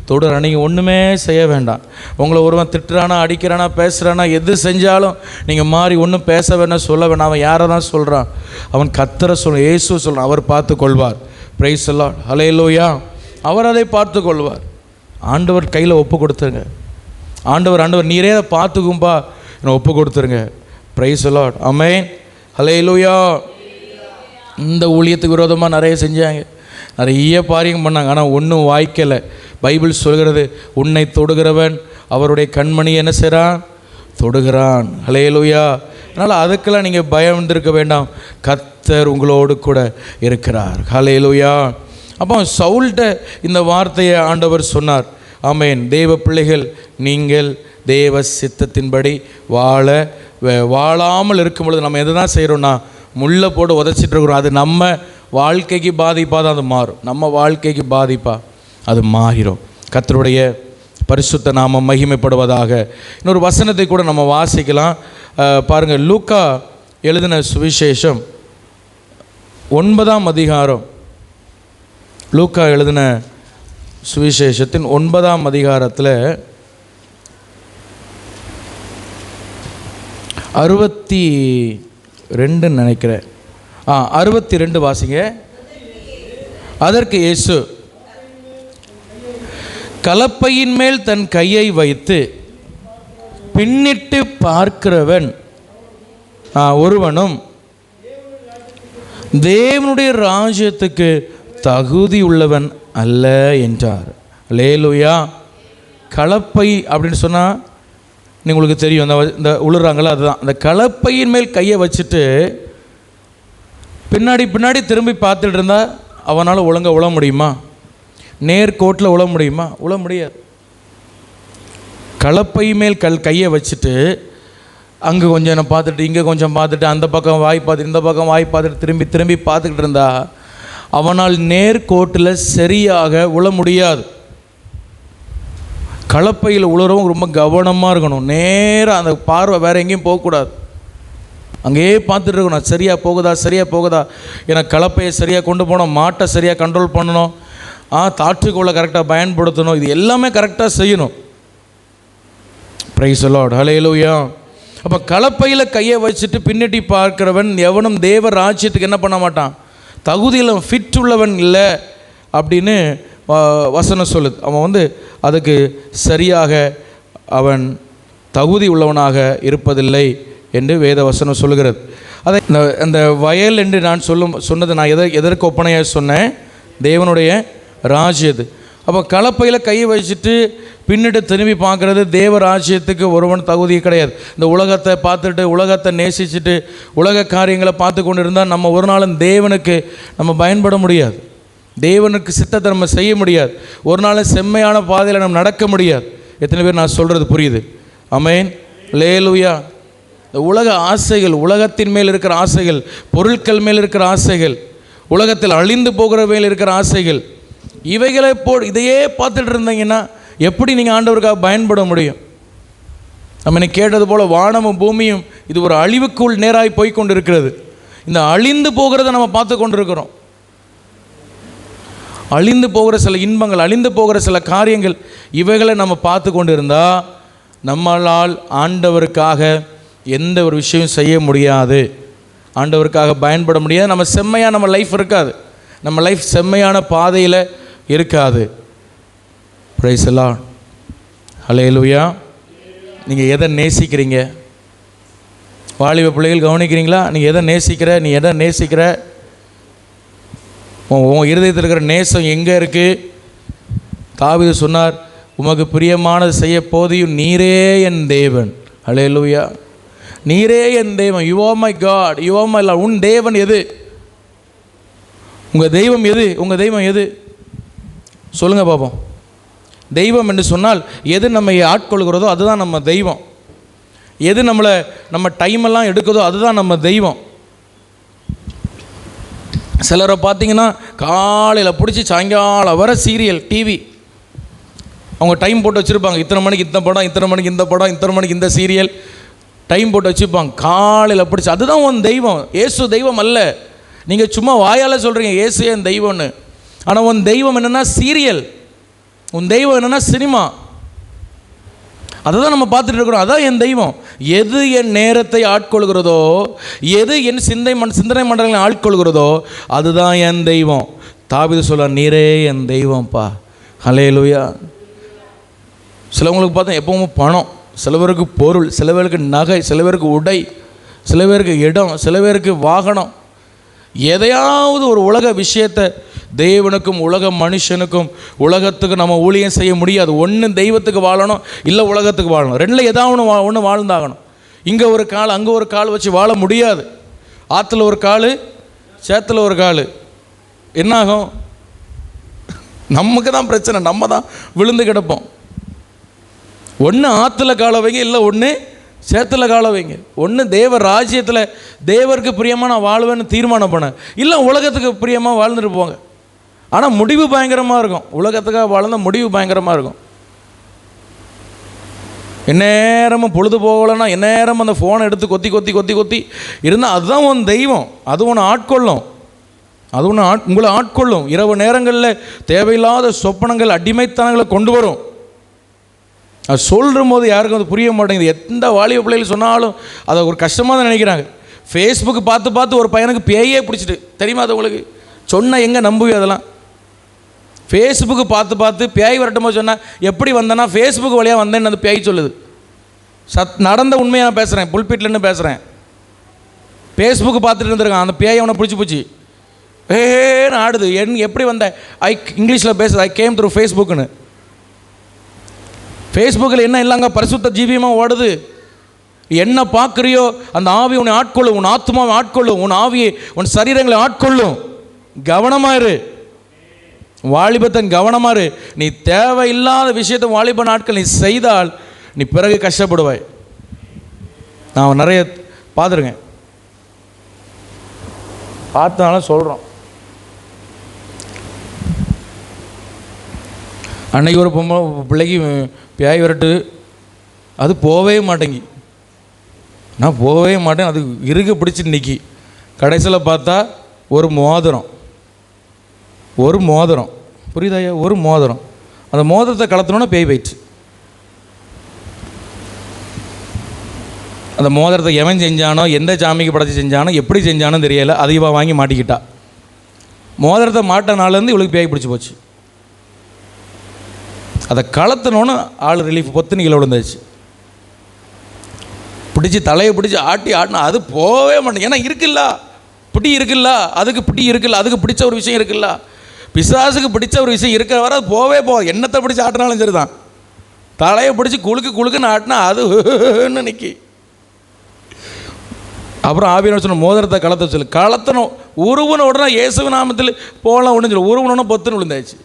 தொடுற. நீங்கள் ஒன்றுமே செய்ய வேண்டாம். உங்களை ஒருவன் திட்டுறானா, அடிக்கிறானா, பேசுகிறானா, எது செஞ்சாலும் நீங்கள் மாறி ஒன்றும் பேச வேணாம், சொல்ல வேணாம். அவன் யாரை தான் சொல்கிறான்? அவன் கர்த்தரை சொல்ல, இயேசு சொல்கிறான். அவர் பார்த்து கொள்வார். Price the Lord. ஹல்லேலூயா. அவர் அதை பார்த்து கொள்வார். ஆண்டவர் கையில் ஒப்பு கொடுத்துருங்க. ஆண்டவர் நீரே அதை பார்த்துக்கும்பா, என்னை ஒப்பு கொடுத்துருங்க. Praise the Lord. Amen. Hallelujah. இந்த ஊழியத்துக்கு விரோதமாக நிறைய செஞ்சாங்க, நிறைய பாரியம் பண்ணாங்க, ஆனால் ஒன்றும் வாய்க்கலை. பைபிள் சொல்கிறது, உன்னை தொடுகிறவன் அவருடைய கண்மணி என்ன செய்கிறான்? தொடுகிறான். ஹல்லேலூயா. அதனால் அதுக்கெல்லாம் நீங்கள் பயந்திருக்க வேண்டாம். கர்த்தர் உங்களோடு கூட இருக்கிறார். ஹல்லேலூயா. அப்போ சவுல்கிட்ட இந்த வார்த்தையை ஆண்டவர் சொன்னார். ஆமென். தேவ பிள்ளைகள், நீங்கள் தேவ சித்தத்தின்படி வாழாமல் இருக்கும் பொழுது நம்ம எதை தான் செய்கிறோன்னா, முள்ளை போட்டு உதச்சிட்டு இருக்கிறோம். அது நம்ம வாழ்க்கைக்கு பாதிப்பாக தான் அது மாறும். நம்ம வாழ்க்கைக்கு பாதிப்பாக அது மாறிடும். கர்த்தருடைய பரிசுத்த நாமம் மகிமைப்படுவதாக. இன்னொரு வசனத்தை கூட நம்ம வாசிக்கலாம். பாருங்கள், லூக்கா எழுதின சுவிசேஷம் 9ஆம் அதிகாரம். லூக்கா எழுதின சுவிசேஷத்தின் 9ஆம் அதிகாரத்தில் 62 நினைக்கிறேன். 62 வாசிங்க. அதற்கு இயேசு கலப்பையின் மேல் தன் கையை வைத்து பின்னிட்டு பார்க்கிறவன் ஒருவனும் தேவனுடைய ராஜ்யத்துக்கு தகுதி உள்ளவன் அல்ல என்றார். அல்லேலூயா. கலப்பை அப்படின்னு சொன்னால் உங்களுக்கு தெரியும், இந்த உழுறாங்களா, அதுதான். அந்த கலப்பையின் மேல் கையை வச்சுட்டு பின்னாடி திரும்பி பார்த்துட்டு இருந்தால் அவனால் ஒழுங்காக உழ முடியுமா? நேர்கோட்டில் உழ முடியுமா? உழ முடியாது. கலப்பை மேல் கையை வச்சுட்டு அங்கே கொஞ்சம் என்ன பார்த்துட்டு, இங்கே கொஞ்சம் பார்த்துட்டு, அந்த பக்கம் வாய் பார்த்துட்டு, இந்த பக்கம் வாய் பார்த்துட்டு திரும்பி பார்த்துக்கிட்டு இருந்தா அவனால் நேர்கோட்டில் சரியாக உழ முடியாது. கலப்பையில் உழுறவும் ரொம்ப கவனமாக இருக்கணும். நேராக அந்த பார்வை வேறு எங்கேயும் போகக்கூடாது. அங்கேயே பார்த்துட்டு இருக்கணும், சரியாக போகுதா. ஏன்னா கலப்பையை சரியாக கொண்டு போகணும், மாட்டை சரியாக கண்ட்ரோல் பண்ணணும், தாற்றுக்கோளை கரெக்டாக பயன்படுத்தணும், இது எல்லாமே கரெக்டாக செய்யணும். Praise the Lord. ஹல்லேலூயா. அப்போ கலப்பையில் கையை வச்சுட்டு பின்னட்டி பார்க்கிறவன் எவனும் தேவ ராஜ்யத்துக்கு என்ன பண்ண மாட்டான்? தகுதியில் ஃபிட் உள்ளவன் இல்லை அப்படின்னு வசனம் சொல்லுது. அவன் அதுக்கு சரியாக அவன் தகுதி உள்ளவனாக இருப்பதில்லை என்று வேத வசனம் சொல்லுகிறது. அதை அந்த வயல் என்று நான் சொன்னது நான் எதற்கு ஒப்பனையாக சொன்னேன்? தேவனுடைய ராஜ்யது. அப்போ கலப்பையில் கையை வச்சுட்டு பின்னிட்டு திரும்பி பார்க்குறது தேவ ராஜ்யத்துக்கு ஒருவன் தகுதி கிடையாது. இந்த உலகத்தை பார்த்துட்டு, உலகத்தை நேசிச்சுட்டு, உலக காரியங்களை பார்த்து கொண்டு இருந்தால் நம்ம ஒரு நாளும் தேவனுக்கு நம்ம பயன்பட முடியாது. தேவனுக்கு சித்தத்தை நம்ம செய்ய முடியாது. ஒரு நாள் செம்மையான பாதையில் நம்ம நடக்க முடியாது. எத்தனை பேர் நான் சொல்கிறது புரியுது? ஆமென். அல்லேலூயா. இந்த உலக ஆசைகள், உலகத்தின் மேல் இருக்கிற ஆசைகள், பொருட்கள் மேல் இருக்கிற ஆசைகள், உலகத்தில் அழிந்து போகிற மேல் இருக்கிற ஆசைகள், இவைகளை இதையே பார்த்துட்டு இருந்தீங்கன்னா எப்படி நீங்கள் ஆண்டவருக்காக பயன்பட முடியும்? நம்ம இன்னைக்கு கேட்டது போல் வானமும் பூமியும் இது ஒரு அழிவுக்குள் நேராய் போய்கொண்டு இருக்கிறது. இந்த அழிந்து போகிறத நம்ம பார்த்து கொண்டு இருக்கிறோம். அழிந்து போகிற சில இன்பங்கள், அழிந்து போகிற சில காரியங்கள், இவைகளை நம்ம பார்த்து கொண்டு இருந்தால் நம்மளால் ஆண்டவருக்காக எந்த ஒரு விஷயம் செய்ய முடியாது, ஆண்டவருக்காக பயன்பட முடியாது. நம்ம செம்மையாக நம்ம லைஃப் இருக்காது, நம்ம லைஃப் செம்மையான பாதையில் இருக்காது. Praise the Lord. ஹல்லேலூயா. நீங்கள் எதை நேசிக்கிறீங்க? வாலிப பிள்ளைகள் கவனிக்கிறீங்களா? நீ எதை நேசிக்கிற? நீ எதை நேசிக்கிற? உன் இருதயத்தில் இருக்கிற நேசம் எங்கே இருக்குது? தாவீது சொன்னார், உமக்கு பிரியமானது செய்ய போதியும் நீரே என் தேவன். அல்லேலூயா. நீரே என் தேவன். You are my God, you are my Lord. உன் தேவன் எது? உங்கள் தெய்வம் எது? உங்கள் தெய்வம் எது? சொல்லுங்கள் பாப்போம். தெய்வம் என்று சொன்னால் எது நம்மை ஆட்கொள்கிறதோ அதுதான் நம்ம தெய்வம். எது நம்ம டைமெல்லாம் எடுக்குதோ அதுதான் நம்ம தெய்வம். சிலரை பார்த்தீங்கன்னா காலையில் பிடிச்சி சாயங்காலம் வர சீரியல், டிவி, அவங்க டைம் போட்டு வச்சுருப்பாங்க. இத்தனை மணிக்கு இந்த படம், இத்தனை மணிக்கு இந்த படம், இத்தனை மணிக்கு இந்த சீரியல், டைம் போட்டு வச்சுருப்பாங்க. காலையில் பிடிச்சி அதுதான் உன் தெய்வம். இயேசு தெய்வம் அல்ல. நீங்கள் சும்மா வாயால் சொல்கிறீங்க இயேசு என் தெய்வம்னு. ஆனால் உன் தெய்வம் என்னென்னா சீரியல், உன் தெய்வம் என்னென்னா சினிமா. அதை தான் நம்ம பார்த்துட்டு இருக்கிறோம். அதான் என் தெய்வம். எது என் நேரத்தை ஆட்கொள்கிறதோ, எது என் சிந்தனை மண்டலங்களை ஆட்கொள்கிறதோ அதுதான் என் தெய்வம். தாவீது சொல்ல, நீரே என் தெய்வம்ப்பா. ஹல்லேலூயா. சிலவங்களுக்கு பார்த்தா எப்பவும் பணம், சில பேருக்கு பொருள், சில பேருக்கு நகை, சில பேருக்கு உடை, சில பேருக்கு இடம், சில பேருக்கு வாகனம். எதையாவது ஒரு உலக விஷயத்தை தேவனுக்கும் உலக மனுஷனுக்கும் உலகத்துக்கு நம்ம ஊழியம் செய்ய முடியாது. ஒன்று தெய்வத்துக்கு வாழணும், இல்லை உலகத்துக்கு வாழணும். ரெண்டில் ஏதாவது ஒன்று வாழ்ந்தாகணும். இங்கே ஒரு கால் அங்கே ஒரு கால் வச்சு வாழ முடியாது. ஆற்றுல ஒரு கால், சேத்துல ஒரு கால், என்னாகும்? நமக்கு தான் பிரச்சனை, நம்ம தான் விழுந்து கிடப்போம். ஒன்று ஆற்றுல கால வைங்க, இல்லை ஒன்று சேத்துல கால வைங்க. ஒன்று தேவ ராஜ்யத்தில் தேவருக்கு பிரியமாக நான் வாழ்வேன்னு தீர்மானம் பண்ண, இல்லை உலகத்துக்கு பிரியமாக வாழ்ந்துட்டு போங்க. ஆனால் முடிவு பயங்கரமாக இருக்கும். உலகத்துக்காக வாழ்ந்த முடிவு பயங்கரமாக இருக்கும். எந்நேரமும் பொழுது போகலைன்னா எந்நேரமும் அந்த ஃபோனை எடுத்து கொத்தி கொத்தி கொத்தி கொத்தி இருந்தால் அதுதான் உன் தெய்வம். அது ஒன்று ஆட்கொள்ளும், அது ஒன்று உங்களை ஆட்கொள்ளும். இரவு நேரங்களில் தேவையில்லாத சொப்பனங்கள், அடிமைத்தனங்களை கொண்டு வரும். அது சொல்கிற போது யாருக்கும் அது புரிய மாட்டேங்குது. எந்த வாலிப பிள்ளைகள் சொன்னாலும் அதை ஒரு கஷ்டமாக தான் நினைக்கிறாங்க. ஃபேஸ்புக் பார்த்து பார்த்து ஒரு பையனுக்கு பேயே பிடிச்சிட்டு, தெரியுமா அது உங்களுக்கு? சொன்னால் எங்கே நம்புவீங்க அதெல்லாம்? ஃபேஸ்புக்கு பார்த்து பார்த்து பேய் வரட்டுமோ சொன்னால் எப்படி வந்தேன்னா ஃபேஸ்புக் வழியாக வந்தேன்னு அந்த பேய் சொல்லுது. நடந்த உண்மையாக நான் பேசுகிறேன், புல்பிட்லன்னு பேசுகிறேன். ஃபேஸ்புக்கு பார்த்துட்டு இருந்திருக்கான், அந்த பேய் அவனை பிடிச்சி போச்சு, ஏன்னு ஆடுது. எப்படி வந்தேன்? இங்கிலீஷில் பேசுது, ஐ கேம் த்ரூ ஃபேஸ்புக்குன்னு. ஃபேஸ்புக்கில் என்ன இல்லைங்க, பரிசுத்த ஜீவியமாக ஓடுது. என்ன பார்க்குறியோ அந்த ஆவி உன்னை ஆட்கொள்ளும், உன் ஆத்மாவை ஆட்கொள்ளும், உன் ஆவியை, உன் சரீரங்களை ஆட்கொள்ளும். கவனமாயிரு வாலிபத்தன், கவனமாயிரு. நீ தேவையில்லாத விஷயத்தை வாலிப நாட்கள் நீ செய்தால் நீ பிறகு கஷ்டப்படுவாய். நான் நிறைய பார்த்துருக்கேன், பார்த்தனால சொல்கிறோம். அன்னைக்கு ஒரு பிள்ளைக்கு பேய் விரட்டு, அது போகவே மாட்டேங்கி. நான் போகவே மாட்டேன், அது இறுக பிடிச்சி நிற்கி. கடைசியில் பார்த்தா ஒரு மோதிரம், புரியுதாயா? ஒரு மோதிரம். அந்த மோதிரத்தை கலத்தணுன்னா பேய் போயிடுச்சு. அந்த மோதிரத்தை எவன் செஞ்சானோ, எந்த சாமிக்கு படைச்சி செஞ்சானோ, எப்படி செஞ்சானோ தெரியலை, அதை இவ வாங்கி மாட்டிக்கிட்டா. மோதிரத்தை மாட்ட நாள்லேருந்து இவளுக்கு பேய் பிடிச்சி போச்சு. அதை கலத்தணுன்னு ஆள் ரிலீஃப் பொத்துன்னு கீழே விழுந்தாச்சு. பிடிச்சி தலையை பிடிச்சி ஆட்டினா அது போகவே மாட்டேங்க. ஏன்னா இருக்குல்ல, பிடி இருக்குல்ல, அதுக்கு பிடி இருக்குல்ல, அதுக்கு பிடிச்ச ஒரு விஷயம் இருக்குல்ல, பிசாசுக்கு பிடிச்ச ஒரு விஷயம் இருக்கிற வர அது போகவே போகும். என்னத்தை பிடிச்சி ஆட்டினாலும் சரி தான். தலையை பிடிச்சி குழுக்குன்னு ஆட்டினா அதுன்னு நிற்கி. அப்புறம் ஆவியான சொன்ன மோதிரத்தை கலத்த சொல்லு, கலத்தணும். உருவன உடனே இயேசு நாமத்தில் போகலாம் ஒன்று சொல்லு, உருவனோட பொத்துன்னு விழுந்தாச்சு.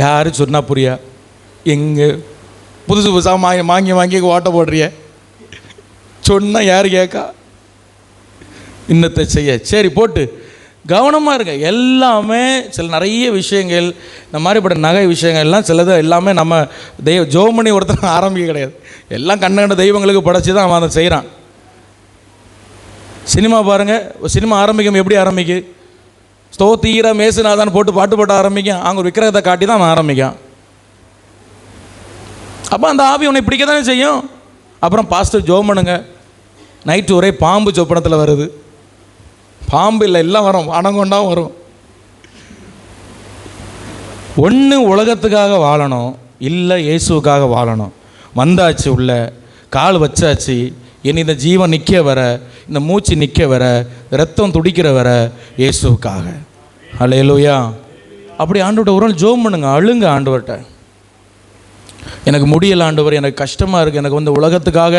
யார் சொன்னால் புரியா? எங்கே புதுசு புதுசாக வாங்கி ஓட்ட போடுறிய சொன்னால் யார் கேட்கா? இன்னத்தை செய்ய சரி போட்டு கவனமாக இருங்க. எல்லாமே நிறைய விஷயங்கள் இந்த மாதிரிப்பட்ட நகை விஷயங்கள்லாம் சிலது எல்லாமே நம்ம ஜோமணி ஒருத்தர் ஆரம்பிக்க கிடையாது. எல்லாம் கண்ட தெய்வங்களுக்கு படைச்சி தான் அவன் அதை செய்கிறான். சினிமா பாருங்கள், சினிமா ஆரம்பிக்கும் எப்படி ஆரம்பிக்கு? ஸ்தோத்திர மேசுநாதான் போட்டு பாட்டு போட்டு ஆரம்பிக்கும். அங்கே ஒரு விக்கிரகத்தை காட்டி தான் அவன் ஆரம்பிக்கான். அப்போ அந்த ஆவி உன்னை பிடிக்க தானே செய்யும். அப்புறம் பாஸ்டர் ஜோமனுங்க, நைட்டு ஒரே பாம்பு சொப்பனத்தில் வருது. பாம்பு இல்லை, எல்லாம் வரும், அணங்கொண்டாவும் வரும். ஒன்று உலகத்துக்காக வாழணும், இல்லை இயேசுக்காக வாழணும். வந்தாச்சு, உள்ள கால் வச்சாச்சு. இனி இந்த ஜீவன் நிற்க வர, இந்த மூச்சு நிற்க வர, ரத்தம் துடிக்கிற வர இயேசுவுக்காக. அல்லேலூயா. அப்படி ஆண்டவர்கிட்ட ஒரு நாள் ஜெபம் பண்ணுங்க, அழுங்க ஆண்டவர்கிட்ட. எனக்கு முடியலை ஆண்டவர், எனக்கு கஷ்டமாக இருக்குது, எனக்கு வந்து உலகத்துக்காக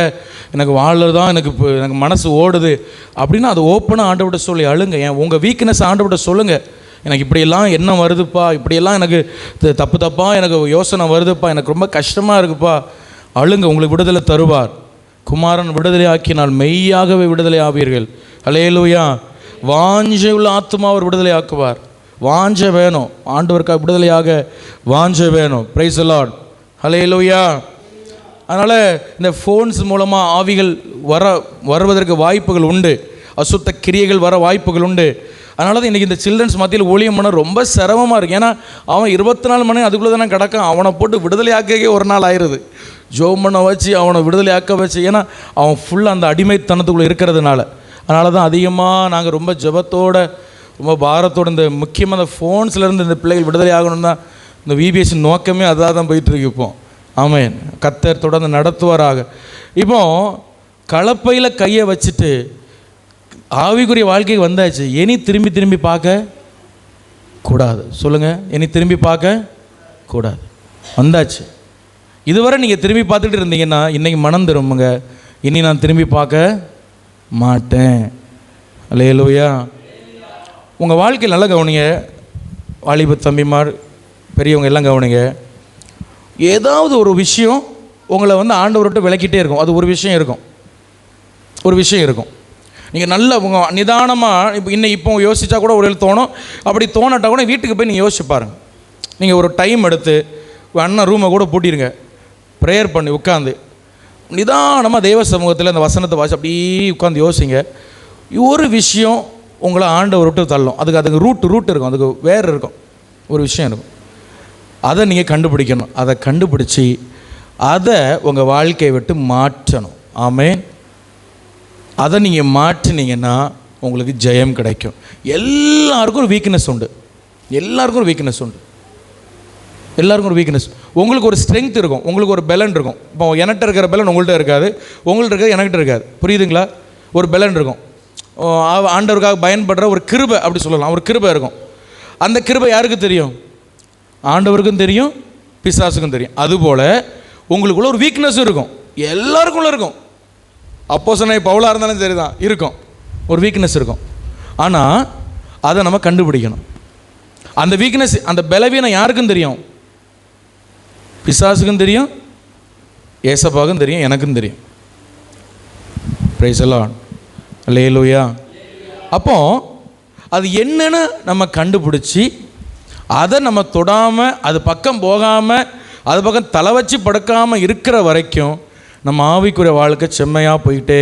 எனக்கு வாழறது தான் எனக்கு மனசு ஓடுது அப்படின்னா அது ஓப்பனாக ஆண்டவர்கிட்ட சொல்லி அழுங்க. உங்கள் வீக்னஸ் ஆண்டவர்கிட்ட சொல்லுங்கள். எனக்கு இப்படியெல்லாம் என்ன வருதுப்பா, இப்படியெல்லாம் எனக்கு தப்பாக எனக்கு யோசனை வருதுப்பா, எனக்கு ரொம்ப கஷ்டமாக இருக்குப்பா. அழுங்க, உங்களுக்கு விடுதலை தருவார். குமாரன் விடுதலை ஆக்கினால் மெய்யாகவே விடுதலை ஆவீர்கள். அல்லேலூயா. வாஞ்சை உள்ள ஆத்துமா அவர் விடுதலை ஆக்குவார். வாஞ்ச வேணும், ஆண்டவருக்காக விடுதலையாக வாஞ்ச வேணும். Praise the Lord. அல்லேலூயா. அதனால் இந்த ஃபோன்ஸ் மூலமாக ஆவிகள் வருவதற்கு வாய்ப்புகள் உண்டு, அசுத்த கிரியைகள் வர வாய்ப்புகள் உண்டு. அதனால தான் இன்றைக்கி இந்த சில்ட்ரன்ஸ் மத்தியில் ஊழியம் பண்ண ரொம்ப சிரமமாக இருக்குது. ஏன்னா அவன் 24 மணி அதுக்குள்ளே தானே கிடக்கான். அவனை போட்டு விடுதலை ஆக்கவே ஒரு நாள் ஆயிடுது. ஜோம் பண்ண வச்சு அவனை விடுதலை ஆக்க வச்சு, ஏன்னா அவன் ஃபுல்லாக அந்த அடிமைத்தனத்துக்குள்ளே இருக்கிறதுனால. அதனால தான் அதிகமாக நாங்கள் ரொம்ப ஜெபத்தோடு ரொம்ப பாரத்தோடு இந்த முக்கியமாக இந்த ஃபோன்ஸ்லேருந்து இந்த பிள்ளைகள் விடுதலை ஆகணும் தான் இந்த விபிஎஸ் நோக்கமே அதாக தான் போயிட்டுருக்கு. இப்போ ஆமென். கர்த்தர் தொடர்ந்து நடத்துவாராக. இப்போ கலப்பையில் கையை வச்சுட்டு ஆவிக்குரிய வாழ்க்கைக்கு வந்தாச்சு. இனி திரும்பி திரும்பி பார்க்க கூடாது. சொல்லுங்கள், இனி திரும்பி பார்க்க கூடாது. வந்தாச்சு. இதுவரை நீங்கள் திரும்பி பார்த்துட்டு இருந்தீங்கன்னா இன்றைக்கி மனம் திரும்புங்க. இனி நான் திரும்பி பார்க்க மாட்டேன். அல்லேலூயா. உங்கள் வாழ்க்கையில் நல்லா கவனிங்க. வாலிப தம்பிமார், பெரியவங்க எல்லாம் கவனிங்க. ஏதாவது ஒரு விஷயம் உங்களை வந்து ஆண்டவர்கிட்ட விளக்கிட்டே இருக்கும். அது ஒரு விஷயம் இருக்கும், ஒரு விஷயம் இருக்கும். நீங்கள் நல்ல உங்கள் நிதானமாக இப்போ யோசித்தா கூட ஒரு தோணும். அப்படி தோணட்டா கூட வீட்டுக்கு போய் நீங்கள் யோசிச்சு பாருங்கள். நீங்கள் ஒரு டைம் எடுத்து அண்ணன் ரூமை கூட பூட்டிடுங்க, ப்ரேயர் பண்ணி உட்காந்து நிதானமாக தெய்வ சமூகத்தில் அந்த வசனத்தை வாசி அப்படியே உட்காந்து யோசிங்க. ஒரு விஷயம் உங்களை ஆண்டவர் விட்டு தள்ளும். அதுக்கு ரூட் இருக்கும், அதுக்கு வேறு இருக்கும், ஒரு விஷயம் இருக்கும். அதை நீங்கள் கண்டுபிடிக்கணும். அதை கண்டுபிடிச்சி அதை உங்கள் வாழ்க்கையை விட்டு மாற்றணும். ஆமென். அதை நீங்கள் மாற்றினீங்கன்னா உங்களுக்கு ஜெயம் கிடைக்கும். எல்லாருக்கும் ஒரு வீக்னஸ் உண்டு. எல்லாருக்கும் ஒரு வீக்னஸ் உண்டு. எல்லாருக்கும் ஒரு வீக்னஸ். உங்களுக்கு ஒரு ஸ்ட்ரென்த் இருக்கும், உங்களுக்கு ஒரு பெலன் இருக்கும். இப்போ என்கிட்ட இருக்கிற பெலன் உங்கள்கிட்ட இருக்காது, உங்கள்கிட்ட இருக்கிறது என்கிட்ட இருக்காது. புரியுதுங்களா? ஒரு பெலன் இருக்கும். ஆண்டவருக்காக பயன்படுற ஒரு கிருபை அப்படி சொல்லலாம். ஒரு கிருபை இருக்கும். அந்த கிருபை யாருக்கு தெரியும்? ஆண்டவருக்கும் தெரியும், பிசாசுக்கும் தெரியும். அதுபோல் உங்களுக்குள்ள ஒரு வீக்னஸ் இருக்கும். எல்லாருக்குள்ள இருக்கும். அப்போஸ்தலனாகிய பவுலாக இருந்தாலும் சரி தான் இருக்கும், ஒரு வீக்னஸ் இருக்கும். ஆனால் அதை நம்ம கண்டுபிடிக்கணும். அந்த வீக்னஸ், அந்த பலவீனம் யாருக்கும் தெரியும்? பிசாசுக்கும் தெரியும், ஏசப்பாவுக்கும் தெரியும், எனக்கும் தெரியும். Praise the Lord. அல்லேலூயா. அப்போ அது என்னன்னு நம்ம கண்டுபிடிச்சி அதை நம்ம தொடாமல், அது பக்கம் போகாமல், அது பக்கம் தலை வச்சு படுக்காமல் இருக்கிற வரைக்கும் நம்ம ஆவிக்குரிய வாழ்க்கை செம்மையாக போய்கிட்டே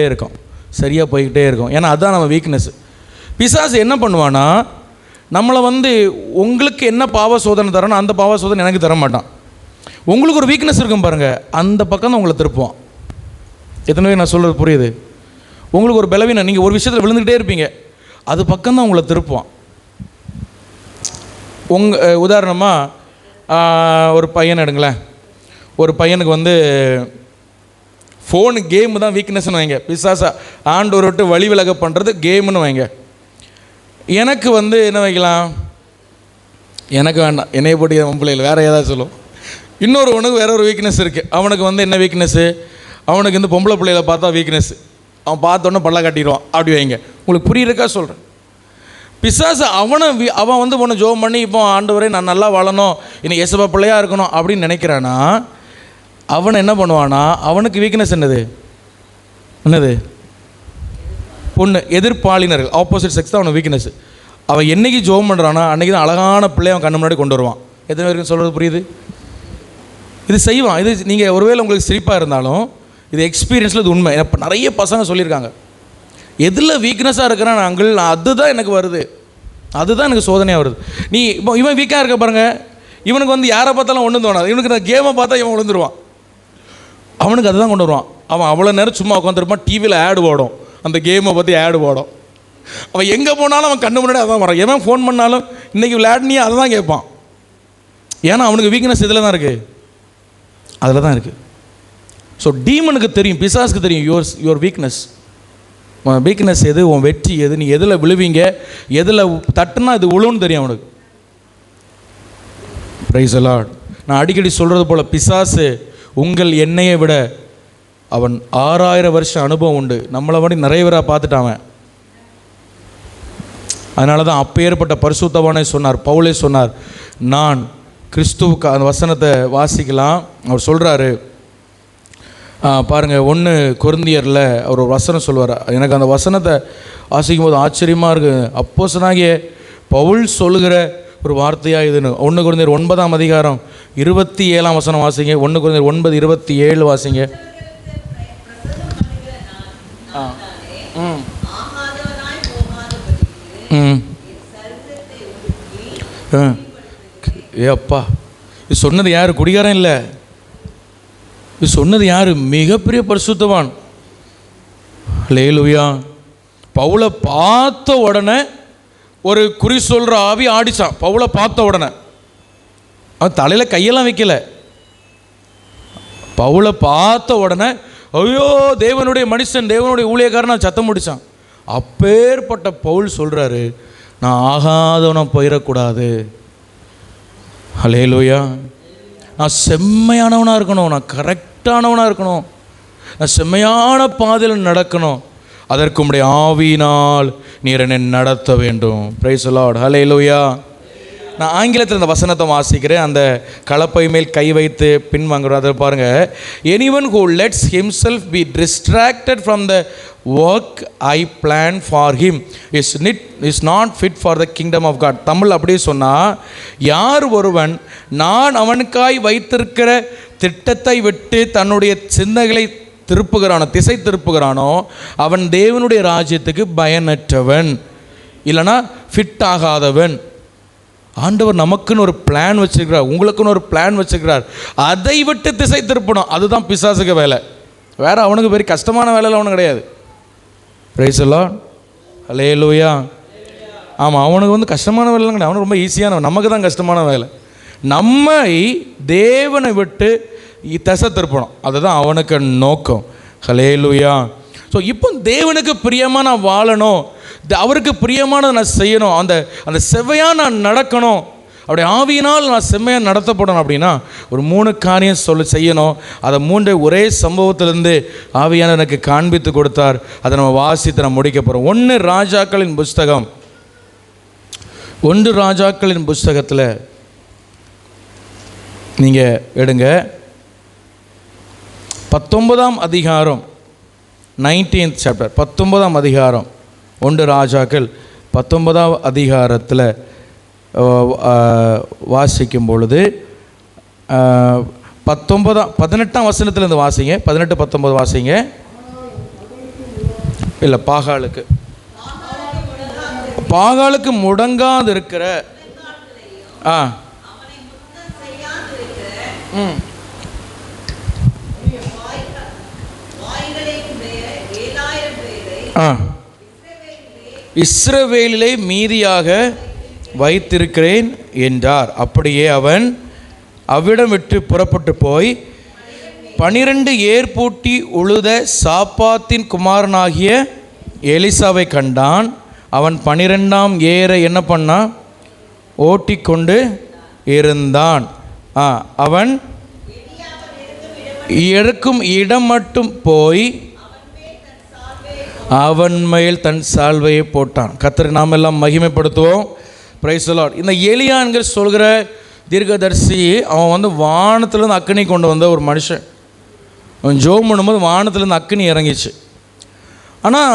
இருக்கும், சரியாக போய்கிட்டே இருக்கும். ஏன்னா அதுதான் நம்ம வீக்னஸ். பிசாசு என்ன பண்ணுவான்னா, நம்மளை வந்து உங்களுக்கு என்ன பாவ சோதனை தரணும் அந்த பாவ சோதனை எனக்கு தர மாட்டான். உங்களுக்கு ஒரு வீக்னஸ் இருக்கும் பாருங்கள், அந்த பக்கம் தான் உங்களை திருப்புவான். எத்தனை பேர் நான் சொல்கிறது புரியுது? உங்களுக்கு ஒரு பலவீனம், நீங்கள் ஒரு விஷயத்தில் விழுந்துக்கிட்டே இருப்பீங்க, அது பக்கம் தான் உங்களை திருப்புவான். உதாரணமாக ஒரு பையன் எடுங்களேன். ஒரு பையனுக்கு வந்து ஃபோனு கேமு தான் வீக்னஸ்ன்னு வைங்க. பிசாசா ஆண்டவரை விட்டு வழி விலக பண்ணுறது கேமுன்னு வைங்க. எனக்கு வந்து என்ன வைக்கலாம்? எனக்கு வேண்டாம், என்னைய போட்டு என் பிள்ளைகள் வேறு ஏதாவது சொல்லும். இன்னொருவனுக்கு வேற ஒரு வீக்னஸ் இருக்குது. அவனுக்கு வந்து என்ன வீக்னஸ்ஸு? அவனுக்கு இந்த பொம்பளை பிள்ளைகளை பார்த்தா வீக்னஸ். அவன் பார்த்தோன்னே பல்ல காட்டிடுவான். அப்படி வைங்க. உங்களுக்கு புரியுறக்கா சொல்கிறேன்? பிசாசு அவன் வந்து ஒன்று ஜோம் பண்ணி இப்போ ஆண்டவரே நான் நல்லா வாழணும், இன்னும் ஏசப்பா பிள்ளையாக இருக்கணும் அப்படின்னு நினைக்கிறானா, அவனை என்ன பண்ணுவானா, அவனுக்கு வீக்னஸ் என்னது? பொண்ணு, எதிர்ப்பாளினர்கள், ஆப்போசிட் செக்ஸ் தான் அவனுக்கு வீக்னஸ். அவன் என்றைக்கு ஜோம் பண்ணுறானா அன்றைக்கி தான் அழகான பிள்ளை அவன் கண்ணு முன்னாடி கொண்டு வருவான். எத்தனை பேருக்கு சொல்கிறது புரியுது? இது செய்வான். இது நீங்கள் ஒருவேளை உங்களுக்கு சிரிப்பாக இருந்தாலும் இது எக்ஸ்பீரியன்ஸில் இது உண்மை. இப்போ நிறைய பசங்க சொல்லியிருக்காங்க, எதில் வீக்னஸாக இருக்கிறான் அங்கிள், அதுதான் எனக்கு வருது, அதுதான் எனக்கு சோதனையாக வருது. நீ இப்போ இவன் வீக்காக இருக்க பாருங்கள், இவனுக்கு வந்து யாரை பார்த்தாலும் ஒன்றும் தோணாது. இவனுக்கு நான் கேமை பார்த்தா இவன் விழுந்துருவான். அவனுக்கு அதுதான் கொண்டு வருவான். அவன் அவ்வளோ நேரம் சும்மா உட்காந்துருப்பான், டிவியில் ஆடு ஓடும், அந்த கேமை பற்றி ஆடு ஓடும். அவன் எங்கே போனாலும் அவன் கண்ணு முன்னாடி அதான் வரான். எவன் ஃபோன் பண்ணாலும் இன்றைக்கி விளையாடினியே அதை தான் கேட்பான். ஏன்னா அவனுக்கு வீக்னஸ் இதில் தான் இருக்குது, அதில் தான் இருக்குது. ஸோ டீமனுக்கு தெரியும், பிசாசுக்கு தெரியும் யுவர் வீக்னஸ். உன் வீக்னஸ் எது, உன் வெற்றி எது, நீ எதில் விழுவீங்க, எதில் தட்டுனா இது விழுன்னு தெரியும் அவனுக்கு. Price the Lord. நான் அடிக்கடி சொல்கிறது போல், பிசாசு உங்கள் எண்ணெயை விட அவன் 6000 வருஷம் அனுபவம் உண்டு. நம்மளை மாதிரி நிறைய பேராக பார்த்துட்டான். அதனால தான் அப்பேற்பட்ட பரிசுத்தவானே சொன்னார், பவுலே சொன்னார், நான் கிறிஸ்துவுக்கு. அந்த வசனத்தை வாசிக்கலாம். அவர் சொல்கிறாரு பாருங்கள், 1 கொரிந்தியரில் அவர் ஒரு வசனம் சொல்வார். எனக்கு அந்த வசனத்தை வாசிக்கும் போது ஆச்சரியமாக இருக்குது. அப்போஸ்தலனாகிய பவுல் சொல்லுகிற ஒரு வார்த்தையாக இதுன்னு. 1 கொரிந்தியர் 9ஆம் அதிகாரம் 27ஆம் வசனம் வாசிங்க. 1 கொரிந்தியர் 9:27 வாசிங்க. அப்பா, இது சொன்னது யார்? குடிகாரன் இல்லை, இது சொன்னது யார்? மிகப்பெரிய பரிசுத்தவான். அல்லேலூயா. பவுலை பார்த்த உடனே ஒரு குறி சொல்கிற ஆவி ஆடிச்சான். பவுலை பார்த்த உடனே அவன் தலையில் கையெல்லாம் வைக்கல. பவுலை பார்த்த உடனே ஐயோ தேவனுடைய மனுஷன், தேவனுடைய ஊழியக்காரன் சத்தம் முடித்தான். அப்பேற்பட்ட பவுல் சொல்கிறாரு, நான் ஆகாதவனா போயிடக்கூடாது. அல்லேலூயா. நான் செம்மையானவனாக இருக்கணும், நான் கரெக்டானவனாக இருக்கணும், நான் செம்மையான பாதையில் நடக்கணும். அதற்கு உம்முடைய ஆவியினால் நீர் என்னை நடத்த வேண்டும். Praise the Lord. ஹல்லேலூயா. நான் ஆங்கிலத்தில் இந்த வசனத்தை வாசிக்கிறேன். அந்த கலப்பை மேல் கை வைத்து பின்வாங்குறோம். அதை பாருங்கள். anyone who lets himself be distracted from the work I plan for him is not fit for the kingdom of God. Tamil அப்படியே சொன்னால், யார் ஒருவன் நான் அவனுக்காய் வைத்திருக்கிற திட்டத்தை விட்டு தன்னுடைய சிந்தனைகளை திருப்புகிறானோ, திசை திருப்புகிறானோ, அவன் தேவனுடைய ராஜ்யத்துக்கு பயனற்றவன், இல்லைனா ஃபிட் ஆகாதவன். ஆண்டவர் நமக்குன்னு ஒரு பிளான் வச்சுருக்கிறார், உங்களுக்குன்னு ஒரு பிளான் வச்சுருக்கிறார். அதை விட்டு திசை திருப்பணும். அதுதான் பிசாசுக்கு வேலை. வேறு அவனுக்கு பெரிய கஷ்டமான வேலையில் அவனுக்கு கிடையாது. Praise the Lord. அல்லேலூயா. ஆமாம், அவனுக்கு கஷ்டமான வேலைலாம் கிடையாது. அவனுக்கு ரொம்ப ஈஸியான, நமக்கு தான் கஷ்டமான வேலை. நம்மை தேவனை விட்டு திசை திருப்பணும். அதுதான் அவனுக்கு நோக்கம். அல்லேலூயா. ஸோ இப்போ தேவனுக்கு பிரியமாக நான் வாழணும், அவருக்கு பிரியமானதை நான் செய்யணும், அந்த செவ்வையாக நான் நடக்கணும், அப்படி ஆவியினால் நான் செம்மையாக நடத்தப்படணும். அப்படின்னா ஒரு 3 காரியம் செய்யணும். அதை 3 ஒரே சம்பவத்திலேருந்து ஆவியான எனக்கு காண்பித்து கொடுத்தார். அதை நம்ம வாசித்து நம்ம முடிக்க போகிறோம். 1 ராஜாக்களின் புஸ்தகம், 1 ராஜாக்களின் புஸ்தகத்தில் நீங்கள் எடுங்க. 19ஆம் அதிகாரம், 19th சாப்டர், 19ஆம் அதிகாரம், 1 ராஜாக்கள் 19ஆம் அதிகாரத்தில் வாசிக்கும் பொழுது 18ஆம் வசனத்திலேருந்து வாசிங்க. 18-19 வாசிங்க. இல்லை, பாகாலுக்கு முடங்காது இருக்கிற இஸ்ரவேலிலே மீதியாக வைத்திருக்கிறேன் என்றார். அப்படியே அவன் அவ்விடம் விட்டு புறப்பட்டு போய் 12 ஏர்பூட்டி உழுத சாப்பாத்தின் குமாரனாகிய எலிசாவை கண்டான். அவன் 12ஆம் ஏரை என்ன பண்ணான்? ஓட்டி கொண்டு இருந்தான். அவன் எடுக்கும் இடம் மட்டும் போய் அவன் மேல் தன் சால்வையை போட்டான். கர்த்தரை நாம் எல்லாம் மகிமைப்படுத்துவோம். Praise the Lord. இந்த எலியான்கிற சொல்கிற தீர்க்கதரிசி, அவன் வானத்திலேருந்து அக்கினி கொண்டு வந்த ஒரு மனுஷன். அவன் ஜோம் பண்ணும்போது வானத்திலேருந்து அக்கினி இறங்கிச்சு. ஆனால்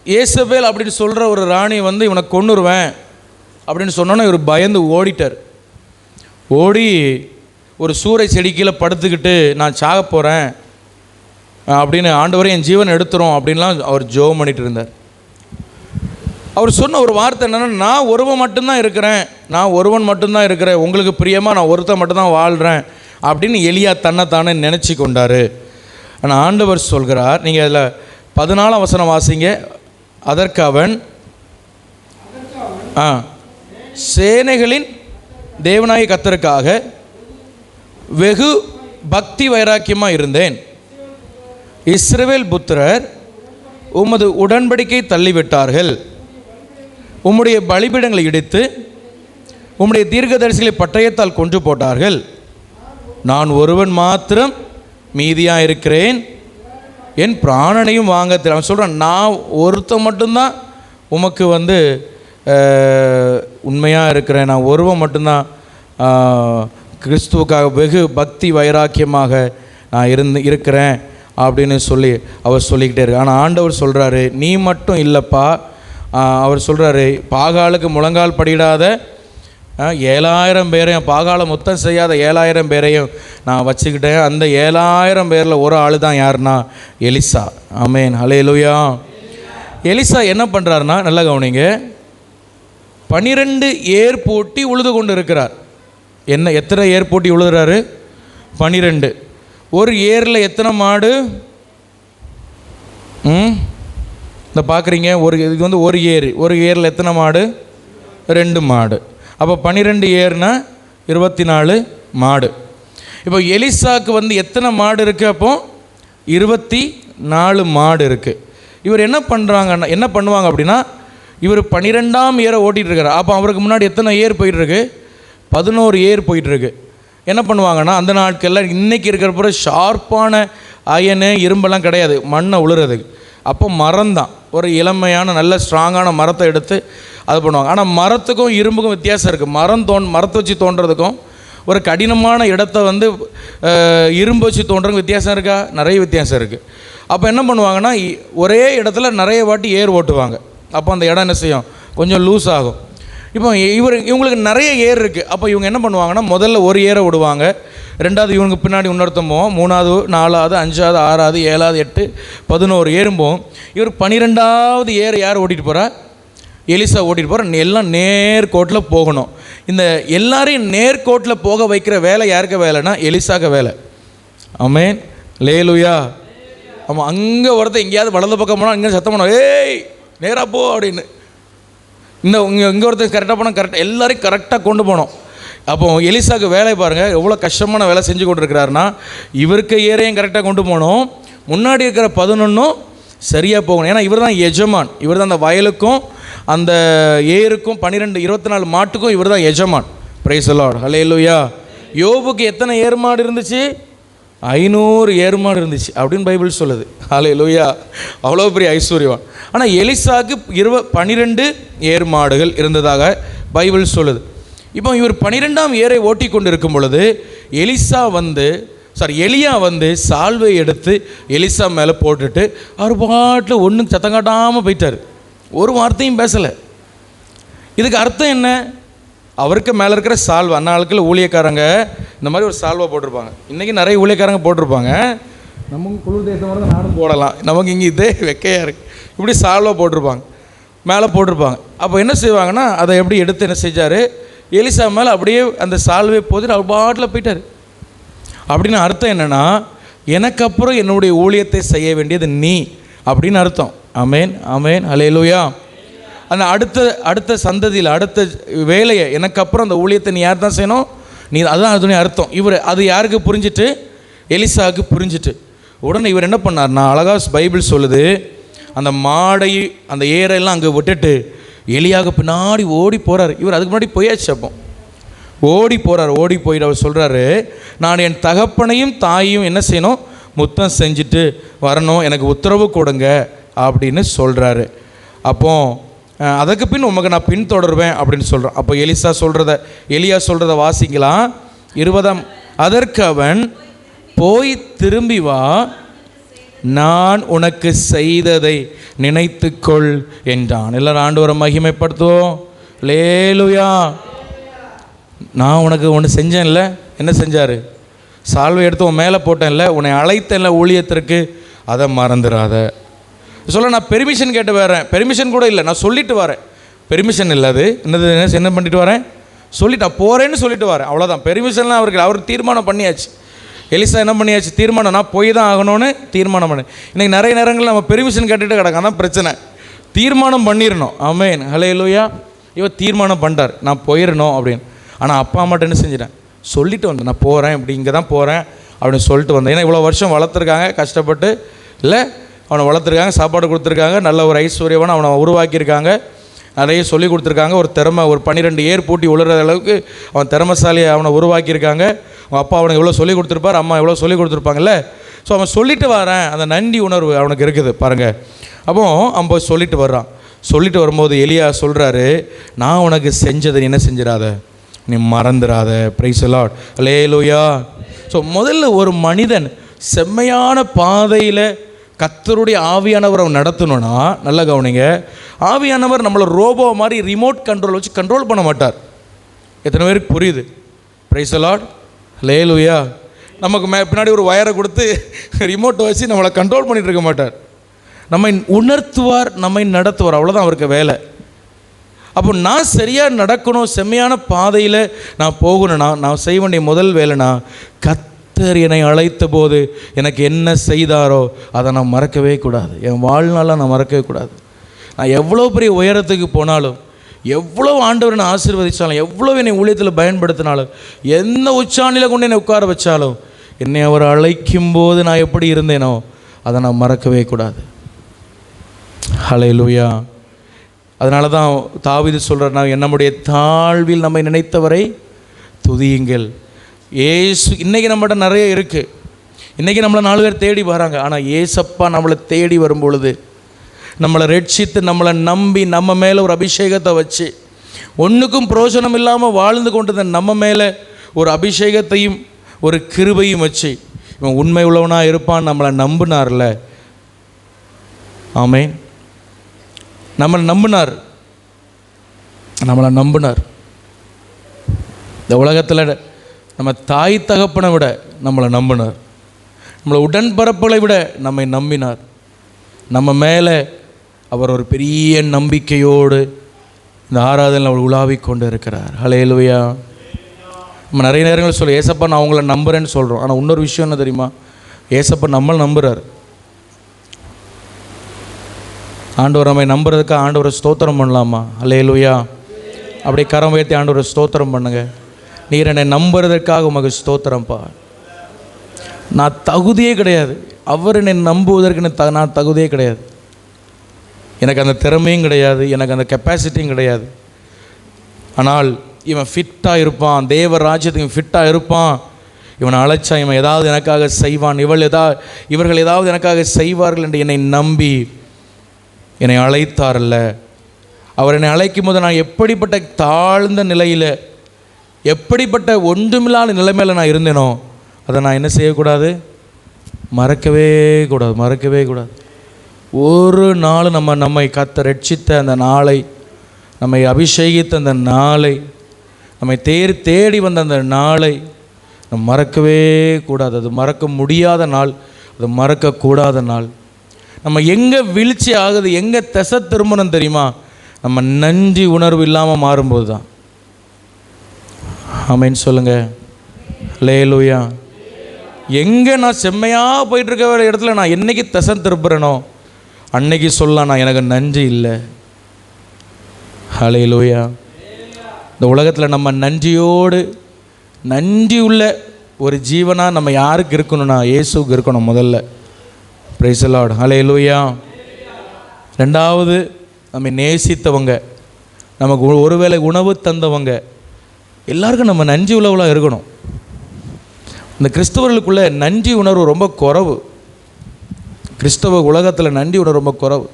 ஏசபேல் அப்படின்னு சொல்கிற ஒரு ராணி இவனை கொன்னுருவேன் அப்படின்னு சொன்னோன்னா இவர் பயந்து ஓடிட்டார். ஓடி ஒரு சூறை செடி கீழே படுத்துக்கிட்டு நான் சாக போகிறேன் அப்படின்னு, ஆண்டவரே என் ஜீவன் எடுத்துரும் அப்படின்லாம் அவர் ஜெபம் பண்ணிட்டு இருந்தார். அவர் சொன்ன ஒரு வார்த்தை என்னென்னா, நான் ஒருவன் மட்டும்தான் இருக்கிறேன், உங்களுக்கு பிரியமாக நான் ஒருத்தன் மட்டும்தான் வாழ்கிறேன் அப்படின்னு எலியா தன்னைத்தானே நினச்சி கொண்டார். ஆனால் ஆண்டவர் சொல்கிறார், நீங்கள் அதில் 14ஆம் வசனம் வாசிங்க. அதற்கு அவன் சேனைகளின் தேவனாகிய கர்த்தருக்காக வெகு பக்தி வைராக்கியமாக இருந்தேன். இஸ்ரவேல் புத்திரர் உமது உடன்படிக்கை தள்ளிவிட்டார்கள். உம்முடைய பலிபீடங்களை இடித்து உம்முடைய தீர்க்கதரிசிகளை பட்டயத்தால் கொன்று போட்டார்கள். நான் ஒருவன் மாத்திரம் மீதியாக இருக்கிறேன், என் பிராணனையும் வாங்க அவன் சொல்கிறான். நான் ஒருத்தன் மட்டும்தான் உமக்கு உண்மையாக இருக்கிறேன், நான் ஒருவன் மட்டும்தான் கிறிஸ்துவுக்காக வெகு பக்தி வைராக்கியமாக நான் இருக்கிறேன் அப்படின்னு சொல்லி அவர் சொல்லிக்கிட்டே இருக்கு. ஆனால் ஆண்டவர் சொல்கிறாரு, நீ மட்டும் இல்லைப்பா. அவர் சொல்கிறாரு, பாகாலுக்கு முழங்கால் படியிடாத 7000 பேரையும், பாகால முத்தம் செய்யாத 7000 பேரையும் நான் வச்சுக்கிட்டேன். அந்த 7000 பேரில் ஒரு ஆள் தான் யாருன்னா எலிசா. ஆமேன், ஹல்லேலூயா. எலிசா என்ன பண்ணுறாருன்னா, நல்லா கவனிங்க, 12 ஏர் பூட்டி உழுது கொண்டு இருக்கிறார். எத்தனை ஏர் பூட்டி உழுதுறாரு? 12. ஒரு ஏரில் எத்தனை மாடு? இந்த பார்க்குறீங்க, இது ஒரு ஏர். ஒரு ஏரில் எத்தனை மாடு? 2 மாடு. அப்போ 12 ஏர்னா 24 மாடு. இப்போ எலிசாவுக்கு எத்தனை மாடு இருக்குது? அப்போ 24 மாடு இருக்குது. இவர் என்ன பண்ணுவாங்க அப்படின்னா, இவர் 12ஆம் ஏரை ஓட்டிகிட்டு இருக்கார். அப்போ அவருக்கு முன்னாடி எத்தனை ஏர் போயிட்டுருக்கு? 11 ஏர் போயிட்டுருக்கு. என்ன பண்ணுவாங்கன்னா, அந்த நாட்களில் இன்றைக்கி இருக்கிற பிற ஷார்ப்பான அயனு இரும்பெல்லாம் கிடையாது, மண்ணை உழுறதுக்கு. அப்போ மரம் தான், ஒரு இளமையான நல்ல ஸ்ட்ராங்கான மரத்தை எடுத்து அது பண்ணுவாங்க. ஆனால் மரத்துக்கும் இரும்புக்கும் வித்தியாசம் இருக்குது. மரத்தை வச்சு தோன்றதுக்கும் ஒரு கடினமான இடத்த இரும்பு வச்சு தோன்றதுக்கு வித்தியாசம் இருக்கா? நிறைய வித்தியாசம் இருக்குது. அப்போ என்ன பண்ணுவாங்கன்னா, ஒரே இடத்துல நிறைய வாட்டி ஏர் ஓட்டுவாங்க. அப்போ அந்த இடம் என்ன செய்யும்? கொஞ்சம் லூஸ் ஆகும். இப்போ இவங்களுக்கு நிறைய ஏர் இருக்குது. அப்போ இவங்க என்ன பண்ணுவாங்கன்னா, முதல்ல ஒரு ஏரை விடுவாங்க, 2வது இவங்க பின்னாடி இன்னொருத்தம் போவோம், 3வது 4வது 5வது 6வது 7வது 8 11 ஏறும்போம். இவர் 12வது ஏர் யார் ஓட்டிகிட்டு போகிறா? எலிசா ஓட்டிகிட்டு போகிற. எல்லாம் நேர்கோட்டில் போகணும். இந்த எல்லாரையும் நேர்கோட்டில் போக வைக்கிற வேலை யாருக்கு வேலைன்னா எலிசாக்க வேலை. ஆமென், லேலுயா. ஆமாம், அங்கே ஒருத்தர் எங்கேயாவது வலது பக்கம் போனால் இங்கே சத்தம் பண்ணோம், ஏய் நேராக போ அப்படின்னு. இங்கே ஒருத்தர் கரெக்டாக போனால் கரெக்டாக எல்லாரையும் கரெக்டாக கொண்டு போனோம். அப்போ எலிசாவுக்கு வேலை பாருங்கள், எவ்வளோ கஷ்டமான வேலை செஞ்சு கொண்டிருக்கிறாருன்னா, இவருக்கு ஏரையும் கரெக்டாக கொண்டு போகணும், முன்னாடி இருக்கிற 11 சரியாக போகணும். ஏன்னா இவர் தான் எஜமான். இவர் தான் அந்த வயலுக்கும் அந்த ஏருக்கும் 24 மாட்டுக்கும் இவர் தான் எஜமான். பிரைஸ் தி லார்ட், ஹல்லேலூயா. யோபுக்கு எத்தனை ஏர்மாடு இருந்துச்சு? 500 ஏர்மாடு இருந்துச்சு அப்படின்னு பைபிள் சொல்லுது. ஹல்லேலூயா, அவ்வளோ பெரிய ஐஸ்வர்யவான். ஆனால் எலிசாவுக்கு 12 ஏர்மாடுகள் இருந்ததாக பைபிள் சொல்லுது. இப்போ இவர் 12ஆம் ஏரை ஓட்டி கொண்டு இருக்கும் பொழுது எலியா சால்வை எடுத்து எலிசா மேலே போட்டுட்டு அவர் பாட்டில் ஒன்றும் சத்தம் காட்டாமல் போயிட்டார். ஒரு வார்த்தையும் பேசலை. இதுக்கு அர்த்தம் என்ன? அவருக்கு மேலே இருக்கிற சால்வை, அந்நாளுக்குள்ள ஊழியக்காரங்க இந்த மாதிரி ஒரு சால்வை போட்டிருப்பாங்க. இன்றைக்கி நிறைய ஊழியக்காரங்க போட்டிருப்பாங்க. நமக்கு குளிர் தேசம் வர நானும் போடலாம், நமக்கு இங்கே இதே வெக்கையாக இருக்குது. இப்படி சால்வை போட்டிருப்பாங்க, மேலே போட்டிருப்பாங்க. அப்போ என்ன செய்வாங்கன்னா, அதை எப்படி எடுத்து என்ன செஞ்சார்? எலிசா மேலே அப்படியே அந்த சால்வை போதுட்டு அவர் பாட்டில் போயிட்டார். அப்படின்னு அர்த்தம் என்னென்னா, எனக்கு அப்புறம் என்னுடைய ஊழியத்தை செய்ய வேண்டியது நீ அப்படின்னு அர்த்தம். ஆமேன், ஆமேன், ஹல்லேலூயா. அந்த அடுத்த சந்ததியில் அடுத்த வேலையை எனக்கு அப்புறம் அந்த ஊழியத்தை நீ யார் தான் செய்யணும்? நீ. அதுதான் அதனுடைய அர்த்தம். அது யாருக்கு புரிஞ்சிட்டு? எலிசாவுக்கு புரிஞ்சிட்டு. உடனே இவர் என்ன பண்ணார்னா, அழகாக பைபிள் சொல்லுது, அந்த மாடை அந்த ஏரெல்லாம் அங்கே விட்டுட்டு எலியாக பின்னாடி ஓடி போகிறார். இவர் அதுக்கு முன்னாடி போயாச்சு. அப்போ ஓடி போயிட்டு அவர் சொல்கிறாரு, நான் என் தகப்பனையும் தாயையும் என்ன செய்யணும்? முத்தம் செஞ்சுட்டு வரணும், எனக்கு உத்தரவு கொடுங்க அப்படின்னு சொல்கிறாரு. அப்போ அதுக்கு பின் உமக்கு நான் பின்தொடர்வேன் அப்படின்னு சொல்கிறேன். அப்போ எலியா சொல்கிறத வாசிக்கலாம். 20. அதற்கு அவன், போய் திரும்பி வா, நான் உனக்கு செய்ததை நினைத்துக்கொள் என்றான். எல்லாரும் ஆண்டவரை மகிமைப்படுத்துவோம். லேலுயா. நான் உனக்கு ஒன்று செஞ்சேன்ல, என்ன செஞ்சார்? சால்வை எடுத்து உன் மேலே போட்டேன்ல, உன்னை அழைத்தேன்ல ஊழியத்திற்கு, அதை மறந்துடாத. நான் பெர்மிஷன் கேட்டு வரேன். பெர்மிஷன் கூட இல்லை, நான் சொல்லிட்டு வரேன். பெர்மிஷன் இல்லை, அது என்ன பண்ணிட்டு வரேன்? சொல்லிட்டு போகிறேன்னு சொல்லிட்டு வரேன், அவ்வளோதான். பெர்மிஷன்லாம் அவர் தீர்மானம் பண்ணியாச்சு. எலிசா என்ன பண்ணியாச்சு? தீர்மானம், நான் போய் தான் ஆகணும்னு தீர்மானம் பண்ணு. இன்றைக்கி நிறைய நேரங்களில் நம்ம பெர்மிஷன் கேட்டுட்டு கிடக்க, அதான் பிரச்சனை. தீர்மானம் பண்ணிடணும். ஆமேன், ஹல்லேலூயா. இவர் தீர்மானம் பண்ணிட்டார், நான் போயிடணும் அப்படின்னு. ஆனால் அப்பா அம்மாட்ட என்ன செஞ்சிட்டேன்? சொல்லிட்டு வந்தேன், நான் போகிறேன், இப்படி இங்கே தான் போகிறேன் அப்படின்னு சொல்லிட்டு வந்தேன். ஏன்னா இவ்வளோ வருஷம் வளர்த்துருக்காங்க, கஷ்டப்பட்டு இல்லை அவனை வளர்த்துருக்காங்க, சாப்பாடு கொடுத்துருக்காங்க, நல்ல ஒரு ஐஸ்வர்யவனை அவனை உருவாக்கியிருக்காங்க, நிறைய சொல்லி கொடுத்துருக்காங்க. ஒரு திறமை, ஒரு 12 ஏர் பூட்டி உழுற அளவுக்கு அவன் திறமைசாலியை அவனை உருவாக்கியிருக்காங்க. அவன் அப்பா அவனுக்கு எவ்வளோ சொல்லி கொடுத்துருப்பார், அம்மா எவ்வளோ சொல்லி கொடுத்துருப்பாங்கல்ல. ஸோ அவன் சொல்லிட்டு வரேன், அந்த நன்றி உணர்வு அவனுக்கு இருக்குது பாருங்கள். அப்போ அவன் போய் சொல்லிட்டு வர்றான். சொல்லிட்டு வரும்போது எலியா சொல்கிறாரு, நான் உனக்கு செஞ்சதை நீ என்ன செஞ்சிடாத, நீ மறந்துடாத. Price the Lord, hallelujah. So முதல்ல ஒரு மனிதன் செம்மையான பாதையில் கர்த்தருடைய ஆவியானவர் அவன் நடத்தணும்னா, நல்லா கவனிங்க, ஆவியானவர் நம்மளை ரோபோ மாதிரி ரிமோட் கண்ட்ரோல் வச்சு கண்ட்ரோல் பண்ண மாட்டார். எத்தனை பேருக்கு புரியுது? பிரைஸ் தி லார்ட், அல்லேலூயா. நமக்கு பின்னாடி ஒரு வயரை கொடுத்து ரிமோட்டை வச்சு நம்மளை கண்ட்ரோல் பண்ணிகிட்டு இருக்க மாட்டார். நம்மை உணர்த்துவார், நம்மை நடத்துவார், அவ்வளோதான் அவருக்கு வேலை. அப்போ நான் சரியாக நடக்கணும், செம்மையான பாதையில் நான் போகணும்னா நான் செய்ய வேண்டிய முதல் வேலைனா, கர்த்தர் என்னை அழைத்த போது எனக்கு என்ன செய்தாரோ அதை நான் மறக்கவே கூடாது. என் வாழ்நாளில் நான் மறக்கவே கூடாது. நான் எவ்வளோ பெரிய உயரத்துக்கு போனாலும், எவ்வளோ ஆண்டவர் என்னை ஆசீர்வதித்தாலும், எவ்வளோ என்னை ஊழியத்தில் பயன்படுத்தினாலும், எந்த உச்சாணியில் கொண்டு என்னை உட்கார வச்சாலும், என்னை அவர் அழைக்கும் போது நான் எப்படி இருந்தேனோ அதை நான் மறக்கவே கூடாது. ஹல்லேலூயா. அதனால தான் தாவீது சொல்கிறார், நான் நம்முடைய தாழ்வில் நம்மை நினைத்தவரை துதியுங்கள். ஏசு இன்றைக்கி நம்மகிட்ட நிறைய இருக்குது. இன்றைக்கி நம்மளை 4 பேர் தேடி வராங்க. ஆனால் ஏசப்பா நம்மளை தேடி வரும்பொழுது, நம்மளை ரட்சித்து நம்மளை நம்பி நம்ம மேலே ஒரு அபிஷேகத்தை வச்சு, ஒன்றுக்கும் பிரயோஜனம் இல்லாமல் வாழ்ந்து கொண்டு நம்ம மேலே ஒரு அபிஷேகத்தையும் ஒரு கிருபையும் வச்சு, இவன் உண்மை உள்ளவனாக இருப்பான் நம்மளை நம்பினார்ல. ஆமென். நம்மளை நம்பினார். இந்த உலகத்தில் நம்ம தாய் தகப்பனை விட நம்மளை நம்பினார். நம்மளை உடன்பரப்புகளை விட நம்மை நம்பினார். நம்ம மேலே அவர் ஒரு பெரிய நம்பிக்கையோடு இந்த ஆராதனையில் அவர் உலாவிக் கொண்டு இருக்கிறார். ஹல்லேலூயா. நம்ம நிறைய நேரங்கள் சொல்ல, ஏசப்பா நான் அவங்கள நம்புகிறேன்னு சொல்கிறோம். ஆனால் இன்னொரு விஷயம் என்ன தெரியுமா? ஏசப்பா நம்மளை நம்புகிறார். ஆண்டவர் நம்மை நம்புறதுக்காக ஆண்டவரை ஸ்தோத்திரம் பண்ணலாமா? அல்லேலூயா. அப்படியே கரம் உயர்த்தி ஆண்டவரை ஸ்தோத்திரம் பண்ணுங்க. நீர் என்னை நம்புறதற்காக உமக்கு ஸ்தோத்திரம்ப்பா. நான் தகுதியே கிடையாது, அவர் என்னை நம்புவதற்கு நான் தகுதியே கிடையாது. எனக்கு அந்த திறமையும் கிடையாது, எனக்கு அந்த கெப்பாசிட்டியும் கிடையாது. ஆனால் இவன் ஃபிட்டாக இருப்பான், தேவ ராஜ்யத்துக்கு ஃபிட்டாக இருப்பான், இவனை அழைச்சா இவன் ஏதாவது எனக்காக செய்வான், இவர்கள் ஏதாவது எனக்காக செய்வார்கள் என்று என்னை நம்பி என்னை அழைத்தார்ல. அவர் என்னை அழைக்கும் போது நான் எப்படிப்பட்ட தாழ்ந்த நிலையில், எப்படிப்பட்ட ஒன்றுமில்லாத நிலைமையில் நான் இருந்தேனோ அதை நான் என்ன செய்யக்கூடாது? மறக்கவே கூடாது. ஒரு நாள் நம்மை கர்த்தர் ரட்சித்த அந்த நாளை, நம்மை அபிஷேகித்த அந்த நாளை, நம்மை தேடி வந்த அந்த நாளை நம்ம மறக்கவே கூடாது. அது மறக்க முடியாத நாள், அது மறக்கக்கூடாத நாள். நம்ம எங்கே வீழ்ச்சி ஆகுது, எங்கே திசை திரும்பணும் தெரியுமா? நம்ம நன்றி உணர்வு இல்லாமல் மாறும்போது தான். ஆமென் சொல்லுங்கள். அல்லேலூயா. எங்கே நான் செம்மையாக போயிட்டுருக்க இடத்துல நான் என்றைக்கு திசை திருப்புறேனோ அன்னைக்கு சொல்லலாம் நான் எனக்கு நன்றி இல்லை. அல்லேலூயா. இந்த உலகத்தில் நம்ம நன்றி உள்ள ஒரு ஜீவனாக நம்ம யாருக்கு இருக்கணும்னா இயேசுவுக்கு இருக்கணும் முதல்ல. பிரைஸ் தி லார்ட், அல்லேலூயா. ரெண்டாவது, நம்ம நேசித்தவங்க, நமக்கு ஒருவேளை உணவு தந்தவங்க, எல்லாருக்கும் நம்ம நன்றி உள்ளவளாக இருக்கணும். இந்த கிறிஸ்தவர்களுக்குள்ளே நன்றி உணர்வு ரொம்ப குறைவு. கிறிஸ்தவ உலகத்தில் நன்றி உணர்வு ரொம்ப குறைவு.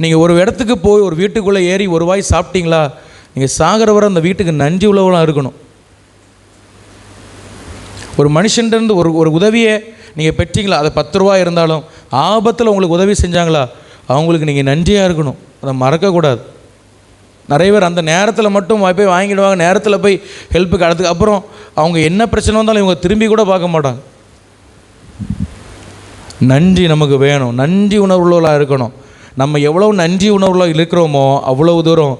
நீங்கள் ஒரு இடத்துக்கு போய் ஒரு வீட்டுக்குள்ளே ஏறி ஒரு வாய் சாப்பிட்டீங்களா, நீங்கள் சாகிற வரை அந்த வீட்டுக்கு நன்றி உள்ளவளாக இருக்கணும். ஒரு மனுஷன்லேருந்து ஒரு உதவியை நீங்கள் பெற்றீங்களா, அது 10 ரூபா இருந்தாலும் ஆபத்தில் உங்களுக்கு உதவி செஞ்சாங்களா, அவங்களுக்கு நீங்கள் நன்றியாக இருக்கணும். அதை மறக்கக்கூடாது. நிறைய பேர் அந்த நேரத்தில் மட்டும் போய் வாங்கிடுவாங்க, நேரத்தில் போய் ஹெல்ப்புக்கு அடுத்துக்கு அப்புறம் அவங்க என்ன பிரச்சனை வந்தாலும் இவங்க திரும்பி கூட பார்க்க மாட்டாங்க. நன்றி நமக்கு வேணும், நன்றி உணர்வுள்ளவர்களாக இருக்கணும். நம்ம எவ்வளோ நன்றி உணர்வுள்ள இருக்கிறோமோ அவ்வளவு தூரம்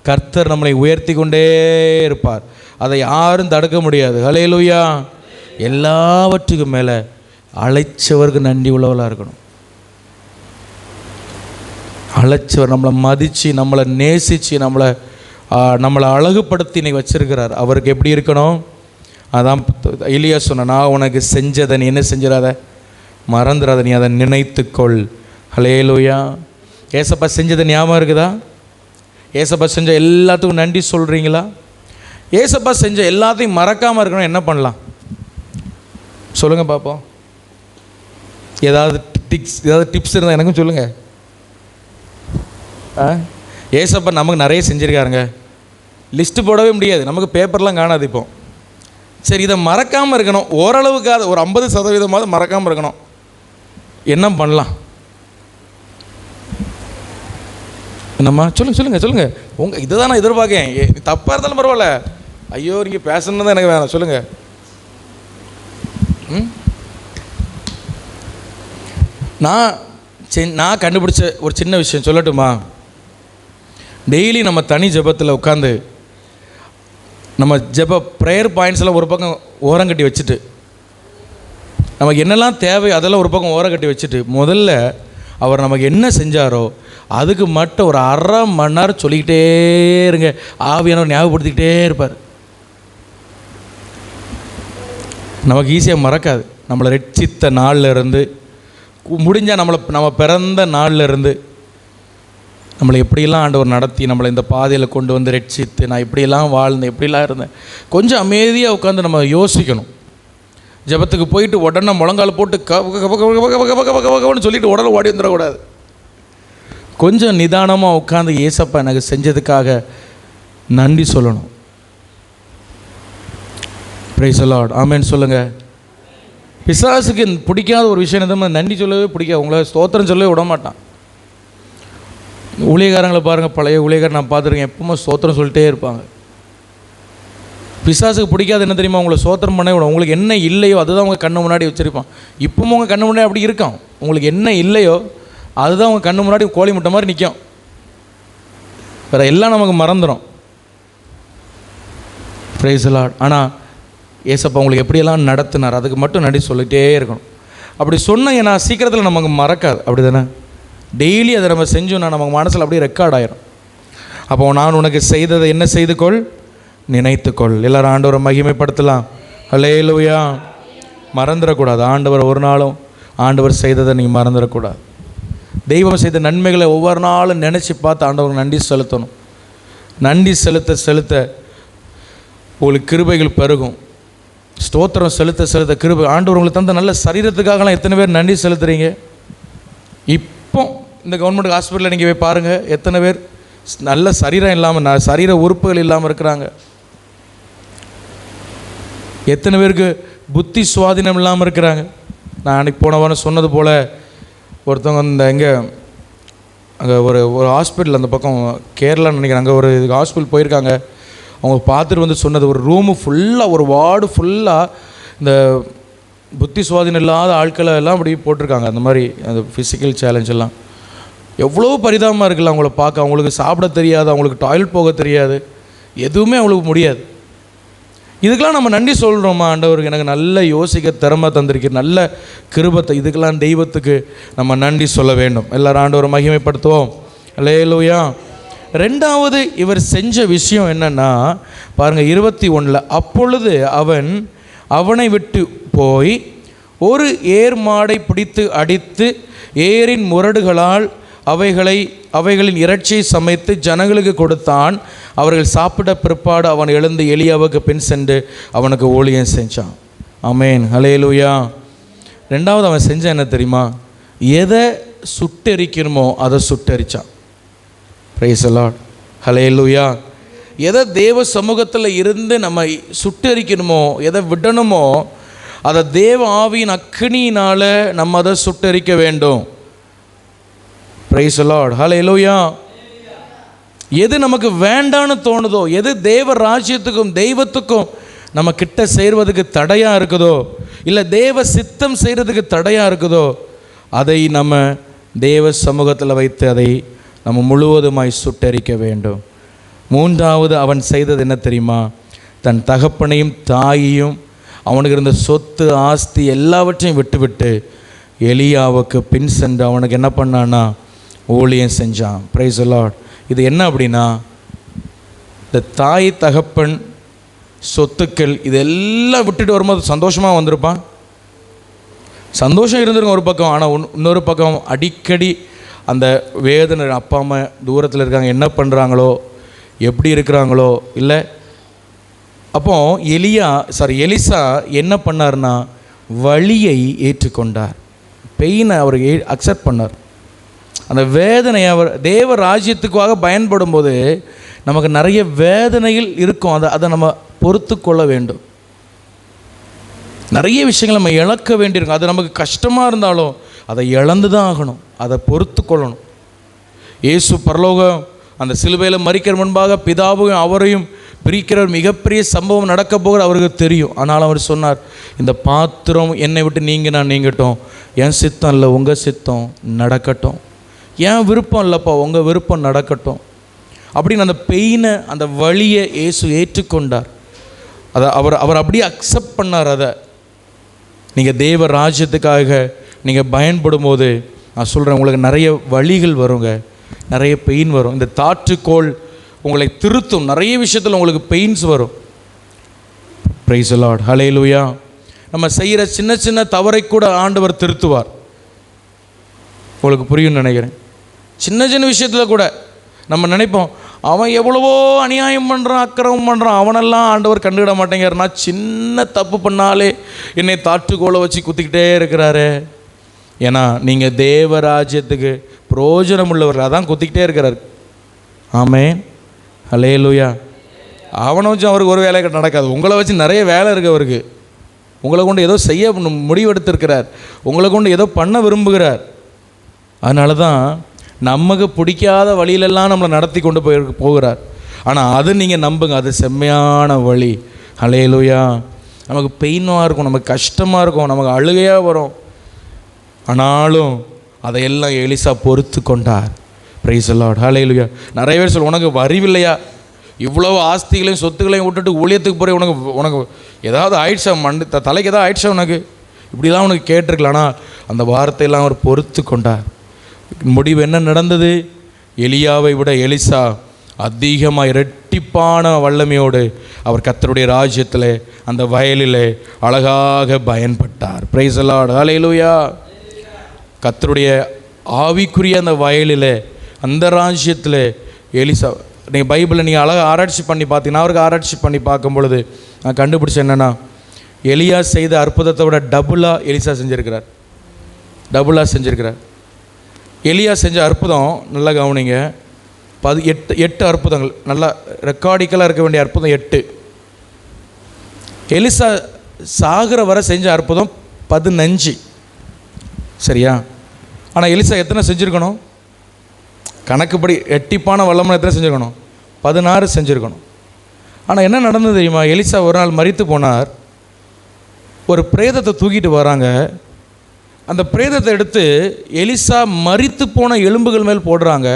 கர்த்தர் நம்மளை உயர்த்தி கொண்டே இருப்பார். அதை யாரும் தடுக்க முடியாது. ஹல்லேலூயா. எல்லாவற்றுக்கும் மேலே அழைச்சவருக்கு நன்றி உள்ளவர்களாக இருக்கணும். அழைச்சவர் நம்மளை மதித்து, நம்மளை நேசித்து, நம்மளை அழகுபடுத்தி இன்னைக்கு வச்சிருக்கிறார். அவருக்கு எப்படி இருக்கணும்? அதான் எலியா சொன்ன, நான் உனக்கு செஞ்சதை நீ என்ன செஞ்சிடாத, மறந்துடாத, நீ அதை நினைத்துக்கொள். ஹல்லேலூயா. ஏசப்பா செஞ்சதை ஞாபகம் இருக்குதா? ஏசப்பா செஞ்ச எல்லாத்துக்கும் நன்றி சொல்கிறீங்களா? ஏசப்பா செஞ்ச எல்லாத்தையும் மறக்காமல் இருக்கணும், என்ன பண்ணலாம் சொல்லுங்கள் பார்ப்போம். ஏதாவது டிப்ஸ் இருந்தால் எனக்கும் சொல்லுங்கள். ஏசப்பா நமக்கு நிறைய செஞ்சுருக்காருங்க, லிஸ்ட்டு போடவே முடியாது, நமக்கு பேப்பர்லாம் காணாது. இப்போ சரி, இதை மறக்காமல் இருக்கணும், ஓரளவுக்காக ஒரு 50% மறக்காமல் இருக்கணும், என்ன பண்ணலாம்? என்னம்மா சொல்லுங்கள். உங்கள் இதை தான் நான் எதிர்பார்க்கேன். தப்பாக இருந்தாலும் பரவாயில்ல, ஐயோ நீங்கள் பேசணுன்னு தான் எனக்கு வேணாம், சொல்லுங்கள். நான் கண்டுபிடிச்ச ஒரு சின்ன விஷயம் சொல்லட்டுமா? டெய்லி நம்ம தனி ஜெபத்தில் உட்காந்து நம்ம ஜெப ப்ரேயர் பாயிண்ட்ஸ்லாம் ஒரு பக்கம் ஓரங்கட்டி வச்சுட்டு, நமக்கு என்னெல்லாம் தேவை அதெல்லாம் ஒரு பக்கம் ஓரங்கட்டி வச்சுட்டு, முதல்ல அவர் நமக்கு என்ன செஞ்சாரோ அதுக்கு மட்டும் ஒரு அரை மணி நேரம் சொல்லிக்கிட்டே இருங்க. ஆவியானவர் ஞாபகப்படுத்திக்கிட்டே இருப்பார். நமக்கு ஈஸியாக மறக்காது. நம்மளை ரட்சித்த நாளில் இருந்து முடிஞ்சால் நம்ம பிறந்த நாளில் இருந்து நம்மளை எப்படியெல்லாம் ஆண்டவர் நடத்தி நம்மளை இந்த பாதையில் கொண்டு வந்து ரட்சித்து, நான் இப்படியெல்லாம் வாழ்ந்தேன், எப்படிலாம் இருந்தேன், கொஞ்சம் அமைதியாக உட்காந்து நம்ம யோசிக்கணும். ஜெபத்துக்கு போயிட்டு உடனே முழங்கால் போட்டு கவன்னு சொல்லிட்டு உடனே ஓடி வந்துடக்கூடாது. கொஞ்சம் நிதானமாக உட்காந்து ஏசப்பா எனக்கு செஞ்சதுக்காக நன்றி சொல்லணும். Price the Lord. ஆமென் சொல்லுங்கள். பிசாசுக்கு பிடிக்காத ஒரு விஷயம் எதுவும் நன்றி சொல்லவே பிடிக்காது. உங்களை ஸ்தோத்திரம் சொல்லவே விட மாட்டான். ஊழியக்காரங்களை பாருங்கள், பழைய ஊழியக்காரர் நான் பார்த்துருக்கேன், எப்பவுமே ஸ்தோத்திரம் சொல்லிட்டே இருப்பாங்க. பிசாசுக்கு பிடிக்காது என்ன தெரியுமா? உங்களை ஸ்தோத்திரம் பண்ண விட, உங்களுக்கு என்ன இல்லையோ அதுதான் உங்கள் கண்ணு முன்னாடி வச்சுருப்பான். இப்பவும் உங்கள் கண்ணு முன்னாடி அப்படி இருக்கான். உங்களுக்கு என்ன இல்லையோ அதுதான் உங்கள் கண்ணு முன்னாடி கோழி முட்டை மாதிரி நிற்கும். வேறு எல்லாம் நமக்கு மறந்துடும். Price the Lord. ஆனால் ஏசப்பா உங்களுக்கு எப்படியெல்லாம் நடத்தினார் அதுக்கு மட்டும் நன்றி சொல்லிகிட்டே இருக்கணும். அப்படி சொன்ன ஏன்னா சீக்கிரத்தில் நமக்கு மறக்காது, அப்படி தானே? டெய்லி அதை நம்ம செஞ்சோன்னா நமக்கு மனசில் அப்படியே ரெக்கார்ட் ஆயிரும். அப்போ நான் உனக்கு செய்ததை என்ன செய்துக்கொள், நினைத்துக்கொள். எல்லாரும் ஆண்டவரை மகிமைப்படுத்தலாம். ஹல்லேலூயா. மறந்துடக்கூடாது. ஆண்டவர் ஒரு நாளும் ஆண்டவர் செய்ததை நீங்கள் மறந்துடக்கூடாது. தெய்வம் செய்த நன்மைகளை ஒவ்வொரு நாளும் நினச்சி பார்த்து ஆண்டவருக்கு நன்றி செலுத்தணும். நன்றி செலுத்த உங்களுக்கு கிருபைகள் பெருகும். ஸ்தோத்திரம் செலுத்த கிருபை. ஆண்டவர் உங்களுக்கு தந்த நல்ல சரீரத்துக்காகலாம் எத்தனை பேர் நன்றி செலுத்துறீங்க? இப்போ இந்த கவர்மெண்ட் ஹாஸ்பிட்டலில் நீங்கள் போய் பாருங்கள், எத்தனை பேர் நல்ல சரீரம் இல்லாமல், சரீர உறுப்புகள் இல்லாமல் இருக்கிறாங்க. எத்தனை பேருக்கு புத்தி சுவாதீனம் இல்லாமல் இருக்கிறாங்க. நான் அன்றைக்கி போன வாரம் சொன்னது போல் ஒருத்தவங்க அங்கே ஒரு ஹாஸ்பிட்டல், அந்த பக்கம் கேரளான்னு நினைக்கிறேன், அங்கே ஒரு ஹாஸ்பிட்டல் போயிருக்காங்க. அவங்க பார்த்துட்டு வந்து சொன்னது, ஒரு ரூமு ஃபுல்லாக, ஒரு வார்டு ஃபுல்லாக இந்த புத்தி சுவாதீனம் இல்லாத ஆட்களை எல்லாம் அப்படி போட்டிருக்காங்க. அந்த மாதிரி அந்த ஃபிசிக்கல் சேலஞ்ச் எல்லாம் எவ்வளோ பரிதாபமாக இருக்குல்ல அவங்கள பார்க்க. அவங்களுக்கு சாப்பிட தெரியாது, அவங்களுக்கு டாய்லெட் போக தெரியாது, எதுவுமே அவங்களுக்கு முடியாது. இதுக்கெல்லாம் நம்ம நன்றி சொல்கிறோமா? ஆண்டவருக்கு எனக்கு நல்ல யோசிக்க திறமை தந்திருக்கு, நல்ல கிருபத்தை. இதுக்கெல்லாம் தெய்வத்துக்கு நம்ம நன்றி சொல்ல வேண்டும். எல்லாரும் ஆண்டவரை மகிமைப்படுத்துவோம். அல்லேலூயா. ரெண்டாவது இவர் செஞ்ச விஷயம் என்னன்னா பாருங்கள், 21. அப்பொழுது அவனை விட்டு போய் ஒரு ஏர் மாடை பிடித்து அடித்து ஏரின் முரடுகளால் அவைகளின் இறைச்சியை சமைத்து ஜனங்களுக்கு கொடுத்தான். அவர்கள் சாப்பிட்ட பிற்பாடு அவன் எழுந்து எலியாவுக்கு பின் சென்று அவனுக்கு ஊழியம் செஞ்சான். ஆமென். ஹல்லேலூயா. ரெண்டாவது அவன் செஞ்ச என்ன தெரியுமா? எதை சுட்டெரிக்கணுமோ அதை சுட்டெரிச்சான். Price the Lord. ஹல்லேலூயா. எதை தேவ சமூகத்தில் இருந்து நம்ம சுட்டெரிக்கணுமோ, எதை விடணுமோ அதை தேவ ஆவியின் அக்கினியினால் நம்ம அதை சுட்டெரிக்க வேண்டும். Praise the Lord. ஹல்லேலூயா. எது நமக்கு வேண்டான்னு தோணுதோ, எது தேவ ராஜ்யத்துக்கும் தெய்வத்துக்கும் நம்ம கிட்ட செய்வதுக்கு தடையாக இருக்குதோ, இல்லை தேவ சித்தம் செய்கிறதுக்கு தடையாக இருக்குதோ, அதை நம்ம தேவ சமூகத்தில் வைத்து அதை நம்ம முழுவதுமாய் சுட்டெரிக்க வேண்டும். மூன்றாவது அவன் செய்தது என்ன தெரியுமா? தன் தகப்பனையும் தாயையும் அவனுக்கு இருந்த சொத்து ஆஸ்தி எல்லாவற்றையும் விட்டுவிட்டு எலியாவுக்கு பின் சென்று அவனுக்கு என்ன பண்ணான்னா ஊழியம் செஞ்சான். Price the Lord. இது என்ன அப்படின்னா, இந்த தாய் தகப்பன் சொத்துக்கள் இதெல்லாம் விட்டுட்டு வரும்போது சந்தோஷமாக வந்திருப்பான். சந்தோஷம் இருந்துருங்க ஒரு பக்கம். ஆனால் இன்னொரு பக்கம் அடிக்கடி அந்த வேதனை, அப்பா அம்மா தூரத்தில் இருக்காங்க, என்ன பண்ணுறாங்களோ, எப்படி இருக்கிறாங்களோ இல்லை. அப்போ எலிசா என்ன பண்ணார்னா வலியை ஏற்றுக்கொண்டார். பெயினை அவர் அக்செப்ட் பண்ணார். அந்த வேதனையை அவர் தேவ ராஜ்யத்துக்காக பயன்படும் போது நமக்கு நிறைய வேதனைகள் இருக்கும். அதை நம்ம பொறுத்து கொள்ள வேண்டும். நிறைய விஷயங்கள் நம்ம இழக்க வேண்டியிருக்கும். அது நமக்கு கஷ்டமாக இருந்தாலும் அதை இழந்து தான் ஆகணும். அதை பொறுத்து கொள்ளணும். இயேசு பரலோகம் அந்த சிலுவையில் மரிக்கிற முன்பாக பிதாவையும் அவரையும் பிரிக்கிற மிகப்பெரிய சம்பவம் நடக்க போகிற அவருக்கு தெரியும். ஆனால் அவர் சொன்னார், இந்த பாத்திரம் என்னை விட்டு நீங்கட்டும், என் சித்தம் இல்லை உங்கள் சித்தம் நடக்கட்டும், என் விருப்பம் இல்லைப்பா உங்கள் விருப்பம் நடக்கட்டும் அப்படின்னு அந்த பெயினை, அந்த வலியை இயேசு ஏற்றுக்கொண்டார். அதை அவர் அப்படியே அக்செப்ட் பண்ணார். அதை நீங்கள் தேவ ராஜ்யத்துக்காக நீங்கள் பயன்படும் போது நான் சொல்கிறேன், உங்களுக்கு நிறைய வழிகள் வருங்க, நிறைய பெயின் வரும். இந்த தாற்றுக்கோள் உங்களை திருத்தும். நிறைய விஷயத்தில் உங்களுக்கு பெயின்ஸ் வரும். Price the Lord, hallelujah. நம்ம செய்கிற சின்ன சின்ன தவறை கூட ஆண்டவர் திருத்துவார். உங்களுக்கு புரியும்னு நினைக்கிறேன். சின்ன சின்ன விஷயத்தில் கூட நம்ம நினைப்போம், அவன் எவ்வளவோ அநியாயம் பண்ணுறான், அக்கிரமம் பண்ணுறான், அவனெல்லாம் ஆண்டவர் கண்டுவிட மாட்டேங்கிறார். நான் சின்ன தப்பு பண்ணாலே என்னை தாற்றுக்கோளை வச்சு குத்திக்கிட்டே இருக்கிறாரு. ஏன்னா நீங்கள் தேவராஜ்யத்துக்கு பிரயோஜனம் உள்ளவர்கள், அதான் குத்திக்கிட்டே இருக்கிறார். ஆமென், ஹல்லேலூயா. அவனை வச்சு அவருக்கு ஒரு வேலை நடக்காது. உங்களை வச்சு நிறைய வேலை இருக்குது அவருக்கு. உங்களை கொண்டு ஏதோ செய்ய முடிவெடுத்திருக்கிறார், உங்களை கொண்டு ஏதோ பண்ண விரும்புகிறார். அதனால தான் நமக்கு பிடிக்காத வழியிலெல்லாம் நம்மளை நடத்தி கொண்டு போகிறார். ஆனால் அது நீங்கள் நம்புங்க, அது செம்மையான வழி. ஹல்லேலூயா. நமக்கு பெயினாக இருக்கும், நமக்கு கஷ்டமாக இருக்கும், நமக்கு அழுகையாக வரும். ஆனாலும் அதையெல்லாம் எலிசா பொறுத்து கொண்டார். பிரைஸ் தி லார்ட், ஹல்லேலூயா. நிறைய பேர் சொல்ல, உனக்கு வரிவில்லையா, இவ்வளோ ஆஸ்திகளையும் சொத்துக்களையும் விட்டுட்டு ஊழியத்துக்கு போகிற, உனக்கு ஏதாவது ஆயிடுச்சா, தலைக்கு ஏதாவது ஆயிடுச்சா உனக்கு, இப்படிலாம் உனக்கு கேட்டிருக்கலாம். ஆனால் அந்த வார்த்தையெல்லாம் அவர் பொறுத்து கொண்டார். முடிவு என்ன நடந்தது? எலியாவை விட எலிசா அதிகமாக இரட்டிப்பான வல்லமையோடு அவர் கர்த்தருடைய ராஜ்யத்தில் அந்த வயலில் அழகாக பயன்பட்டார். பிரைஸ் தி லார்ட், ஹல்லேலூயா. கர்த்தருடைய ஆவிக்குரிய அந்த வயலில், அந்த ராஜ்யத்தில் எலிசா, நீங்கள் பைபிளில் நீங்கள் அழகாக ஆராய்ச்சி பண்ணி பார்த்தீங்கன்னா, அவருக்கு ஆராய்ச்சி பண்ணி பார்க்கும் பொழுது நான் கண்டுபிடிச்சேன் என்னென்னா, எலியா செய்த அற்புதத்தை விட டபுளாக எலிசா செஞ்சுருக்கிறார். எலியா செஞ்ச அற்புதம் நல்லா கவனிங்க. 8 அற்புதங்கள், நல்லா ரெக்கார்டிக்கலாக இருக்க வேண்டிய அற்புதம் 8. எலிசா சாகிற வரை செஞ்ச அற்புதம் 15. சரியா? ஆனால் எலிசா எத்தனை செஞ்சுருக்கணும்? கணக்குப்படி எட்டிப்பான வல்லமை எத்தனை செஞ்சுருக்கணும்? 16 செஞ்சுருக்கணும். ஆனால் என்ன நடந்தது தெரியுமா? எலிசா ஒரு நாள் மரித்து போனார். ஒரு பிரேதத்தை தூக்கிட்டு வராங்க. அந்த பிரேதத்தை எடுத்து எலிசா மரித்து போன எலும்புகள் மேல் போடுறாங்க.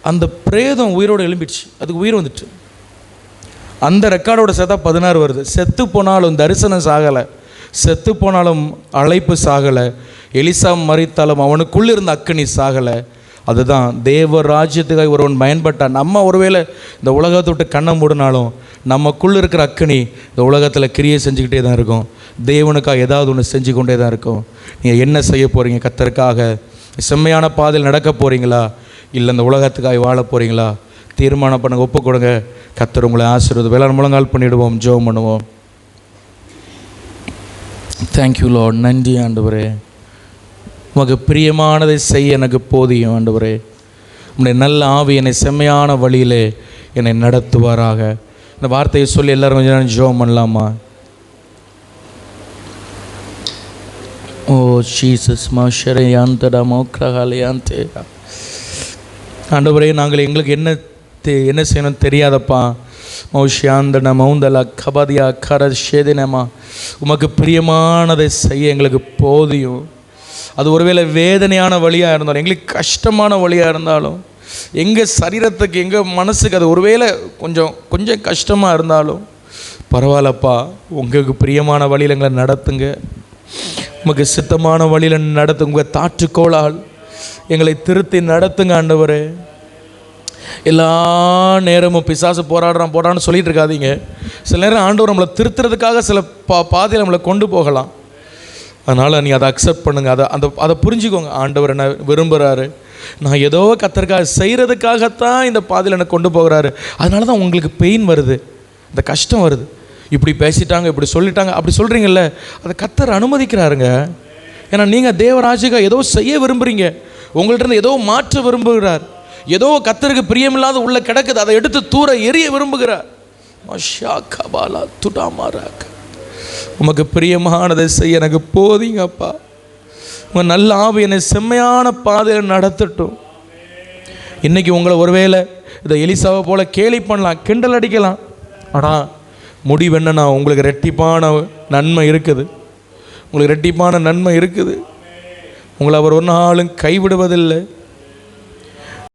அந்த பிரேதம் உயிரோடு எழும்பிடுச்சு, அதுக்கு உயிர் வந்துட்டு. அந்த ரெக்கார்டோட சேர்த்தா 16 வருது. செத்து போனாலும் தரிசனம் சாகலை, செத்து போனாலும் அழைப்பு சாகலை, எலிசா மரித்தாலும் அவனுக்குள்ளே இருந்த அக்கினி சாகலை. அதுதான் தேவ ராஜ்யத்துக்காக ஒருவன் பயன்பட்டான். நம்ம ஒருவேளை இந்த உலகத்தை விட்டு கண்ணை மூடினாலும் நமக்குள்ளே இருக்கிற அக்கினி இந்த உலகத்தில் கிரியை செஞ்சுக்கிட்டே தான் இருக்கும். தேவனுக்காக ஏதாவது ஒன்று செஞ்சு கொண்டே தான் இருக்கும். நீங்கள் என்ன செய்ய போகிறீங்க? கர்த்தருக்காக செம்மையான பாதையில் நடக்க போகிறீங்களா, இல்லை இந்த உலகத்துக்காக வாழ போகிறீங்களா? தீர்மானம் பண்ணுங்க, ஒப்பு கொடுங்க. கர்த்தர் உங்களை ஆசீர்வாதம். வேளாண் முழங்கால் பண்ணிவிடுவோம், ஜெபம் பண்ணுவோம். Thank you Lord. நன்றி ஆண்டவரே, உமக்கு பிரியமானதை செய்ய எனக்கு போதியும் ஆண்டவரே. உம்முடைய நல்ல ஆவி என்னை செம்மையான வழியிலே என்னை நடத்துவாராக. இந்த வார்த்தையை சொல்லி எல்லாரும் கொஞ்சம் நேரம் ஜெபம் பண்ணலாமா? ஓ ஜீசஸ் மாஷரையாந்தடா மோக்ரஹாலையாந்தே. ஆண்டவரே, நாங்கள் எங்களுக்கு என்ன செய்யணும் தெரியாதப்பா. மௌஷியாந்தன மௌந்தலா கபதியா கர ஷேதினமா, உமக்கு பிரியமானதை செய்ய எங்களுக்கு போதியும். அது ஒருவேளை வேதனையான வழியாக இருந்தாலும், எங்களுக்கு கஷ்டமான வழியாக இருந்தாலும், எங்கள் சரீரத்துக்கு எங்கள் மனசுக்கு அது ஒருவேளை கொஞ்சம் கஷ்டமாக இருந்தாலும் பரவாயில்லப்பா, உங்களுக்கு பிரியமான வழியில் எங்களை நடத்துங்க. உமக்கு சித்தமான வழியில் நடத்துங்க. உங்கள் தாற்றுக்கோளால் எங்களை திருத்தி நடத்துங்க ஆண்டவரே. எல்லா நேரமும் பிசாசு போராடுறான்னு சொல்லிட்டு இருக்காதீங்க. சில நேரம் ஆண்டவர் நம்மளை திருத்துறதுக்காக சில பாதையில் நம்மளை கொண்டு போகலாம். அதனால் நீங்கள் அதை அக்செப்ட் பண்ணுங்கள். அதை புரிஞ்சுக்கோங்க. ஆண்டவர் என்ன விரும்புகிறாரு, நான் ஏதோ கத்தருக்காக செய்கிறதுக்காகத்தான் இந்த பாதையில் என்னை கொண்டு போகிறாரு. அதனால தான் உங்களுக்கு பெயின் வருது, இந்த கஷ்டம் வருது. இப்படி பேசிட்டாங்க, இப்படி சொல்லிட்டாங்க, அப்படி சொல்கிறீங்கல்ல, அதை கத்தர் அனுமதிக்கிறாருங்க. ஏன்னா நீங்கள் தேவராஜுக்காக ஏதோ செய்ய விரும்புகிறீங்க, உங்கள்கிட்ட ஏதோ மாற்ற விரும்புகிறார். ஏதோ கத்தருக்கு பிரியமில்லாத உள்ள கிடக்குது, அதை எடுத்து தூர எரிய விரும்புகிறார். உமக்கு பிரியமானதை செய்ய எனக்கு போதிங்கப்பா. உங்கள் நல்ல ஆவி என்னை செம்மையான பாதையில் நடத்தட்டும். இன்றைக்கி உங்களை ஒருவேளை இதை எலிசாவை போல் கேலி பண்ணலாம், கிண்டல் அடிக்கலாம். ஆனால் முடிவு என்னன்னா, உங்களுக்கு ரெட்டிப்பான நன்மை இருக்குது. உங்களுக்கு ரெட்டிப்பான நன்மை இருக்குது. உங்களை அவர் ஒரு நாளும் கைவிடுவதில்லை.